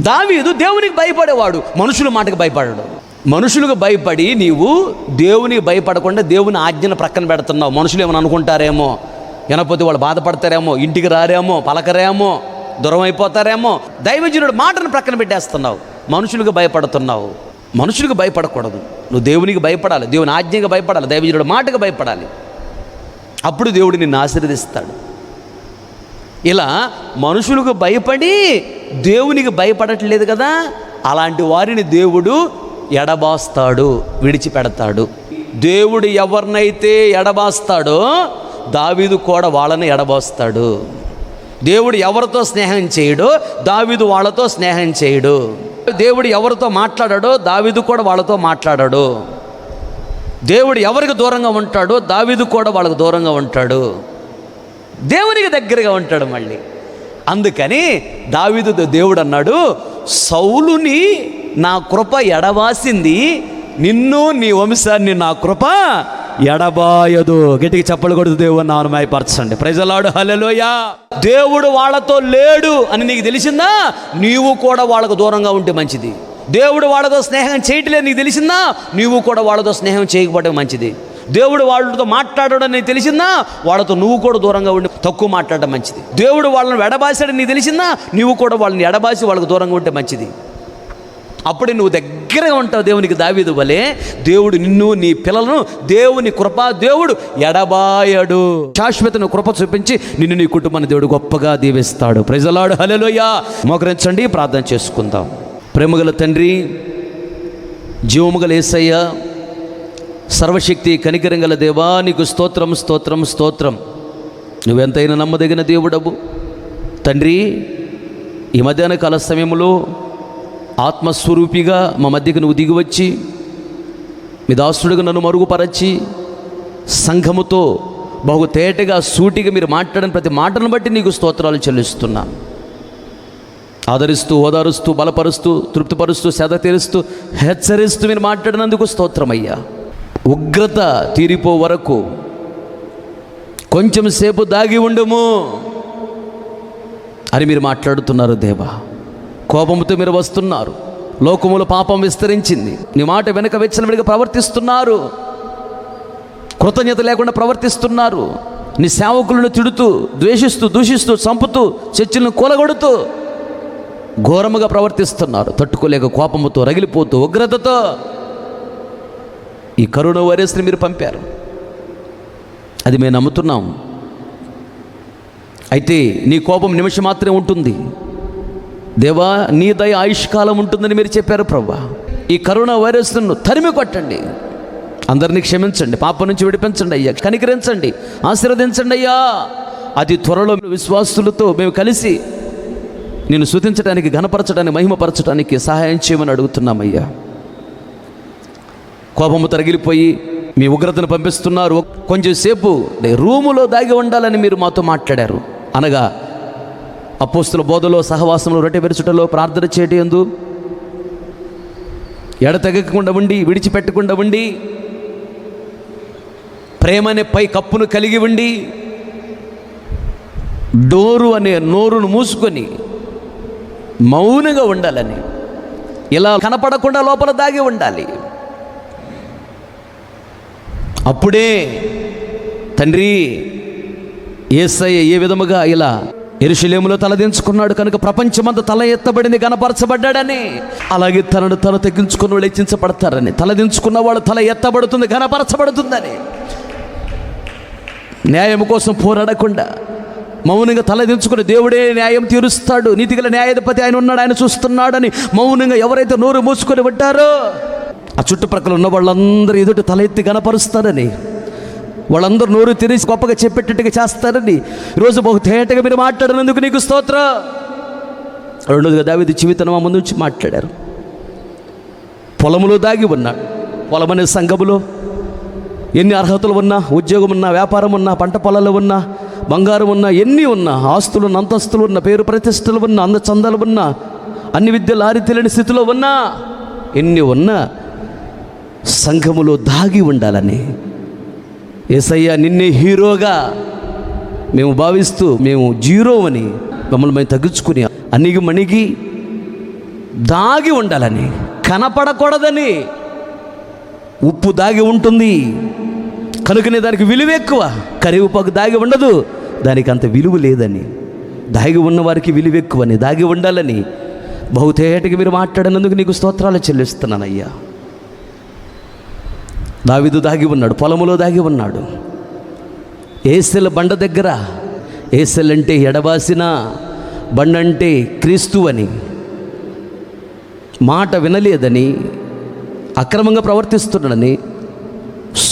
దావీదు దేవునికి భయపడేవాడు, మనుషుల మాటకి భయపడడు. మనుషులకు భయపడి నీవు దేవునికి భయపడకుండా దేవుని ఆజ్ఞను ప్రక్కన పెడుతున్నావు. మనుషులు ఏమైనా అనుకుంటారేమో, వినకపోతే వాళ్ళు బాధపడతారేమో, ఇంటికి రారేమో, పలకరేమో, దూరం అయిపోతారేమో. దైవజనుడు మాటను ప్రక్కన పెట్టేస్తున్నావు, మనుషులకు భయపడుతున్నావు. మనుషులకు భయపడకూడదు, నువ్వు దేవునికి భయపడాలి, దేవుని ఆజ్ఞకు భయపడాలి, దైవజనుడు మాటకు భయపడాలి. అప్పుడు దేవుడు నిన్ను ఆశీర్వదిస్తాడు. ఇలా మనుషులకు భయపడి దేవునికి భయపడట్లేదు కదా, అలాంటి వారిని దేవుడు ఎడబాస్తాడు, విడిచిపెడతాడు. దేవుడు ఎవరినైతే ఎడబాస్తాడో దావీదు కూడా వాళ్ళని ఎడబాస్తాడు. దేవుడు ఎవరితో స్నేహం చేయడో దావీదు వాళ్ళతో స్నేహం చేయడు. దేవుడు ఎవరితో మాట్లాడాడో దావీదు కూడా వాళ్ళతో మాట్లాడాడు. దేవుడు ఎవరికి దూరంగా ఉంటాడో దావీదు కూడా వాళ్ళకు దూరంగా ఉంటాడు, దేవునికి దగ్గరగా ఉంటాడు మళ్ళీ. అందుకని దావీదు దేవుడు అన్నాడు, సౌలుని నా కృప ఎడవాసింది, నిన్ను నీ వంశాన్ని నా కృప ఎడబాయదు. గట్టికి చప్పలు కొడుతూ దేవుడు నామమున మహిమపరచండి. ప్రైజ్ ది లార్డ్, హల్లెలూయా. దేవుడు వాళ్ళతో లేడు అని నీకు తెలిసిందా, నీవు కూడా వాళ్ళకు దూరంగా ఉంటే మంచిది. దేవుడు వాళ్ళతో స్నేహం చేయట్లేదు నీకు తెలిసిందా, నీవు కూడా వాళ్ళతో స్నేహం చేయకపోవడం మంచిది. దేవుడు వాళ్ళతో మాట్లాడడం నీకు తెలిసిందా, వాళ్ళతో నువ్వు కూడా దూరంగా ఉండి తక్కువ మాట్లాడడం మంచిది. దేవుడు వాళ్ళని ఎడబాసాడని నీకు తెలిసిందా, నీవు కూడా వాళ్ళని ఎడబాసి వాళ్ళకు దూరంగా ఉంటే మంచిది. అప్పుడే నువ్వు దగ్గరగా ఉంటావు దేవునికి. దావీదు వలె దేవుడు నిన్ను నీ పిల్లలను దేవుని కృప దేవుడు ఎడబాయడు. శాశ్వతను కృప చూపించి నిన్ను నీ కుటుంబాన్ని దేవుడు గొప్పగా దీవిస్తాడు. ప్రైజ్ ది లార్డ్, హల్లెలూయా. మోకరించండి, ప్రార్థన చేసుకుందాం. ప్రేమగల తండ్రి, జీవముగల యేసయ్య, సర్వశక్తి కనికరం గల దేవా, నీకు స్తోత్రం స్తోత్రం స్తోత్రం. నువ్వెంతైనా నమ్మదగిన దేవుడవు తండ్రి. ఈ మధ్యాహ్న కాల సమయంలో ఆత్మస్వరూపిగా మా మధ్యకు నువ్వు దిగివచ్చి మీ దాసుడుగా నన్ను మరుగుపరచి సంఘముతో బహు తేటగా సూటిగా మీరు మాట్లాడిన ప్రతి మాటను బట్టి నీకు స్తోత్రాలు చెల్లిస్తున్నాను. ఆదరిస్తూ, ఓదారుస్తూ, బలపరుస్తూ, తృప్తిపరుస్తూ, సేద తీరుస్తూ, హెచ్చరిస్తూ మీరు మాట్లాడినందుకు స్తోత్రమయ్యా. ఉగ్రత తీరిపో వరకు కొంచెం సేపు దాగి ఉండము అని మీరు మాట్లాడుతున్నారు దేవా. కోపంతో మీరు వస్తున్నారు. లోకములో పాపం విస్తరించింది. నీ మాట వెనక వెచ్చలవిడిగా ప్రవర్తిస్తున్నారు. కృతజ్ఞత లేకుండా ప్రవర్తిస్తున్నారు. నీ సేవకులను తిడుతూ, ద్వేషిస్తూ, దూషిస్తూ, చంపుతూ, చర్చిలను కూలగొడుతూ ఘోరముగా ప్రవర్తిస్తున్నారు. తట్టుకోలేక కోపముతో రగిలిపోతూ ఉగ్రతతో ఈ కరోనా వైరస్ని మీరు పంపారు. అది మేము నమ్ముతున్నాం. అయితే నీ కోపం నిమిషం మాత్రమే ఉంటుంది దేవా, నీ దయ ఆయుష్కాలం ఉంటుందని మీరు చెప్పారు ప్రభువా. ఈ కరోనా వైరస్ను తరిమి కొట్టండి, అందరినీ క్షమించండి, పాపం నుంచి విడిపించండి అయ్యా, కనికరించండి, ఆశీర్వదించండి అయ్యా. అతి త్వరలో విశ్వాసులతో మేము కలిసి నేను స్తుతించడానికి, ఘనపరచడానికి, మహిమపరచడానికి సహాయం చేయమని అడుగుతున్నామయ్యా. కోపము తరగిలిపోయి మీ ఉగ్రతను పంపిస్తున్నారు. కొంచెం సేపు రూములో దాగి ఉండాలని మీరు మాతో మాట్లాడారు. అనగా అపోస్తుల బోధలో, సహవాసంలో, రొట్టె విరుచుటలో, ప్రార్థన చేయడం యందు ఎడతెగకుండా ఉండి, విడిచిపెట్టకుండా ఉండి, ప్రేమ అనే పై కప్పును కలిగి ఉండి, డోరు అనే నోరును మూసుకొని మౌనంగా ఉండాలని, ఇలా కనపడకుండా లోపల దాగి ఉండాలి. అప్పుడే తండ్రి యేసయ్య ఏ విధముగా ఇలా యెరూషలేములో తలదించుకున్నాడు కనుక ప్రపంచమంతా తల ఎత్తబడింది, ఘనపరచబడ్డాడని, అలాగే తనను తల తగ్గించుకున్న వాళ్ళు హెచ్చించబడతారని, తలదించుకున్న వాళ్ళు తల ఎత్తబడుతుంది, ఘనపరచబడుతుందని, న్యాయం కోసం పోరాడకుండా మౌనంగా తలదించుకుని దేవుడే న్యాయం తీరుస్తాడు, నీతిగల న్యాయాధిపతి ఆయన ఉన్నాడు, ఆయన చూస్తున్నాడని మౌనంగా ఎవరైతే నోరు మూసుకొని ఉంటారో ఆ చుట్టుప్రక్కల ఉన్న వాళ్ళందరూ ఎదుటి తల ఎత్తి ఘనపరుస్తారని, వాళ్ళందరూ నోరు తెరిచి గొప్పగా చెప్పేటట్టుగా చేస్తారని ఈరోజు బహు తేటగా మీరు మాట్లాడినందుకు నీకు స్తోత్రం. రెండోదిగా దావీదు జీవితం మా ముందు నుంచి మాట్లాడారు. పొలములో దాగి ఉన్నాడు. పొలం అనే సంఘములో ఎన్ని అర్హతలు ఉన్నా, ఉద్యోగం ఉన్నా, వ్యాపారం ఉన్నా, పంట పొలాలు ఉన్నా, బంగారం ఉన్నా, ఎన్ని ఉన్నా, ఆస్తులు ఉన్న, అంతస్తులు ఉన్న, పేరు ప్రతిష్టలు ఉన్న, అందచందాలు ఉన్నా, అన్ని విద్యలు ఆరితేలేని స్థితిలో ఉన్నా, ఎన్ని ఉన్నా సంఘములో దాగి ఉండాలని యేసయ్య నిన్నే హీరోగా మేము భావిస్తూ మేము జీరో అని మమ్మల్ని మేము తగ్గించుకుని అణిగి మణిగి దాగి ఉండాలని, కనపడకూడదని. ఉప్పు దాగి ఉంటుంది కనుకనే దానికి విలువ ఎక్కువ. కరివేపాకు దాగి ఉండదు, దానికి అంత విలువ లేదని. దాగి ఉన్న వారికి విలువ ఎక్కువని, దాగి ఉండాలని బహుతేటగా మీరు మాట్లాడినందుకు నీకు స్తోత్రాలు చెల్లిస్తున్నానయ్యా. దావీదు దాగి ఉన్నాడు, పొలములో దాగి ఉన్నాడు. ఏసెల బండ దగ్గర, ఏసెల్ అంటే ఎడబాసిన బండ అంటే క్రీస్తు అని, మాట వినలేదని, అక్రమంగా ప్రవర్తిస్తున్నాడని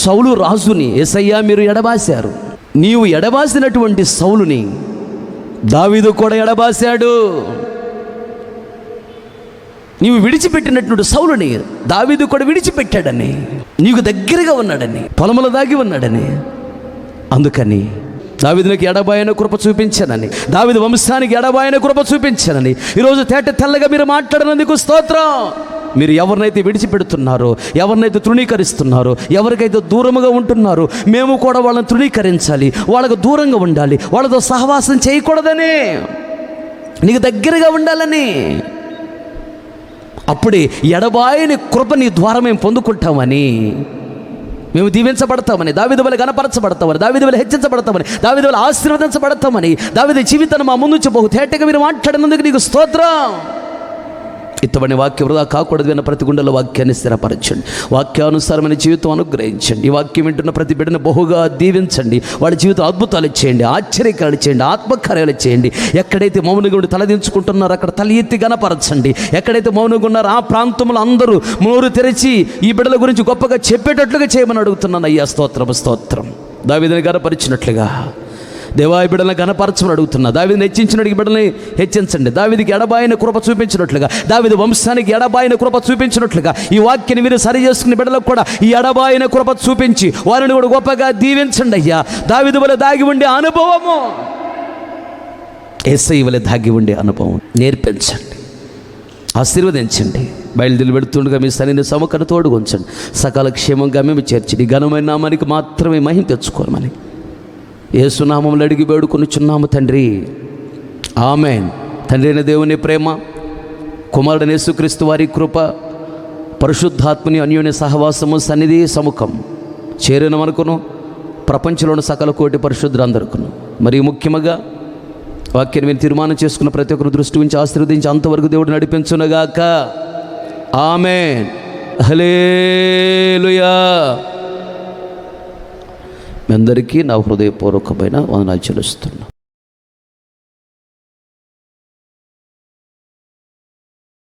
సౌలు రాజుని యేసయ్యా మీరు ఎడబాశారు. నీవు ఎడబాసినటువంటి సౌలుని దావీదు కూడా ఎడబాశాడు. నీవు విడిచిపెట్టినటువంటి సౌలుని దావీదు కూడా విడిచిపెట్టాడని, నీకు దగ్గరగా ఉన్నాడని, పొలములో దాగి ఉన్నాడని. అందుకని దావీదునికి ఎడబాయన కృప చూపించానని, దావీదు వంశానికి ఎడబాయన కృప చూపించానని ఈరోజు తేట తెల్లగా మీరు మాట్లాడినందుకు స్తోత్రం. మీరు ఎవరినైతే విడిచిపెడుతున్నారో, ఎవరినైతే తృణీకరిస్తున్నారో, ఎవరికైతే దూరముగా ఉంటున్నారో, మేము కూడా వాళ్ళని తృణీకరించాలి, వాళ్ళకు దూరంగా ఉండాలి, వాళ్ళతో సహవాసం చేయకూడదని, నీకు దగ్గరగా ఉండాలని. అప్పుడే ఎడబాయని కృప నీ ద్వారా మేము పొందుకుంటామని, మేము దీవించబడతామని, దావీదు వలె గణపరచబడతామని, దావీదు వలె హెచ్చించబడతామని, దావీదు వలె ఆశీర్వదించబడతామని, దావీదు జీవితాన్ని మా ముందు బహు తేటగా మీరు మాట్లాడినందుకు నీకు స్తోత్రం. ఇత్తబడిన వాక్యం వృధా కాకూడదు అన్న ప్రతి గుండెలో వాక్యాన్ని స్థిరపరచండి, వాక్యానుసారమైన జీవితం అనుగ్రహించండి. ఈ వాక్యం వింటున్న ప్రతి బిడ్డను బహుగా దీవించండి, వాళ్ళ జీవితం అద్భుతాలు చేయండి, ఆశ్చర్యకాలు చేయండి, ఆత్మకార్యాలు చేయండి. ఎక్కడైతే మౌనంగా ఉండి తలదించుకుంటున్నారో అక్కడ తల ఎత్తి గణపరచండి. ఎక్కడైతే మౌనంగా ఉన్నారో ఆ ప్రాంతంలో అందరూ నోరు తెరిచి ఈ బిడ్డల గురించి గొప్పగా చెప్పేటట్లుగా చేయమని అడుగుతున్నాను. అయ్యా స్తోత్రం, స్తోత్రం. దావీదుని గణపరిచినట్లుగా దేవా ఈ బిడ్డలను గణపరచమని అడుగుతున్నా. దావీదుని హెచ్చించినట్టు బిడ్డల్ని హెచ్చించండి. దావీదుకి ఎడబాయిన కృప చూపించినట్లుగా, దావీదు వంశానికి ఎడబాయిన కృప చూపించినట్లుగా ఈ వాక్యాన్ని మీరు సరి చేసుకునే బిడ్డలకు కూడా ఈ ఎడబాయిన కృప చూపించి వారిని కూడా గొప్పగా దీవించండి. అయ్యా దావీదు వలె దాగి ఉండే అనుభవము, యేసయ్య వలె దాగి ఉండే అనుభవం నేర్పించండి, ఆశీర్వదించండి. బయలుదేరి పెడుతుండగా మీ సరైన సమకను తోడుగుంచండి. సకాల క్షేమంగా మేము చేర్చండి. ఘనమైన నామానికి మాత్రమే మహిమ తెచ్చుకోమని యేసు నామములో అడిగి వేడుకొనుచున్నాము తండ్రి, ఆమేన్. తండ్రి అయిన దేవుని ప్రేమ, కుమారుడైన యేసుక్రీస్తు వారి కృప, పరిశుద్ధాత్మని అన్యోన్య సహవాసము, సన్నిధి సముఖం చేరిన మనకును ప్రపంచంలోని సకల కోటి పరిశుద్ధులందరికను, మరియు ముఖ్యంగా వాక్యాన్ని మీరు తీర్మానం చేసుకున్న ప్రతి ఒక్కరు దృష్టి ఉంచి ఆశీర్వదించి అంతవరకు దేవుడు నడిపించునుగాక. ఆమేన్. హల్లెలూయా. మీ అందరికీ నా హృదయపూర్వకమైన వందనాలు చెల్లిస్తున్నాను.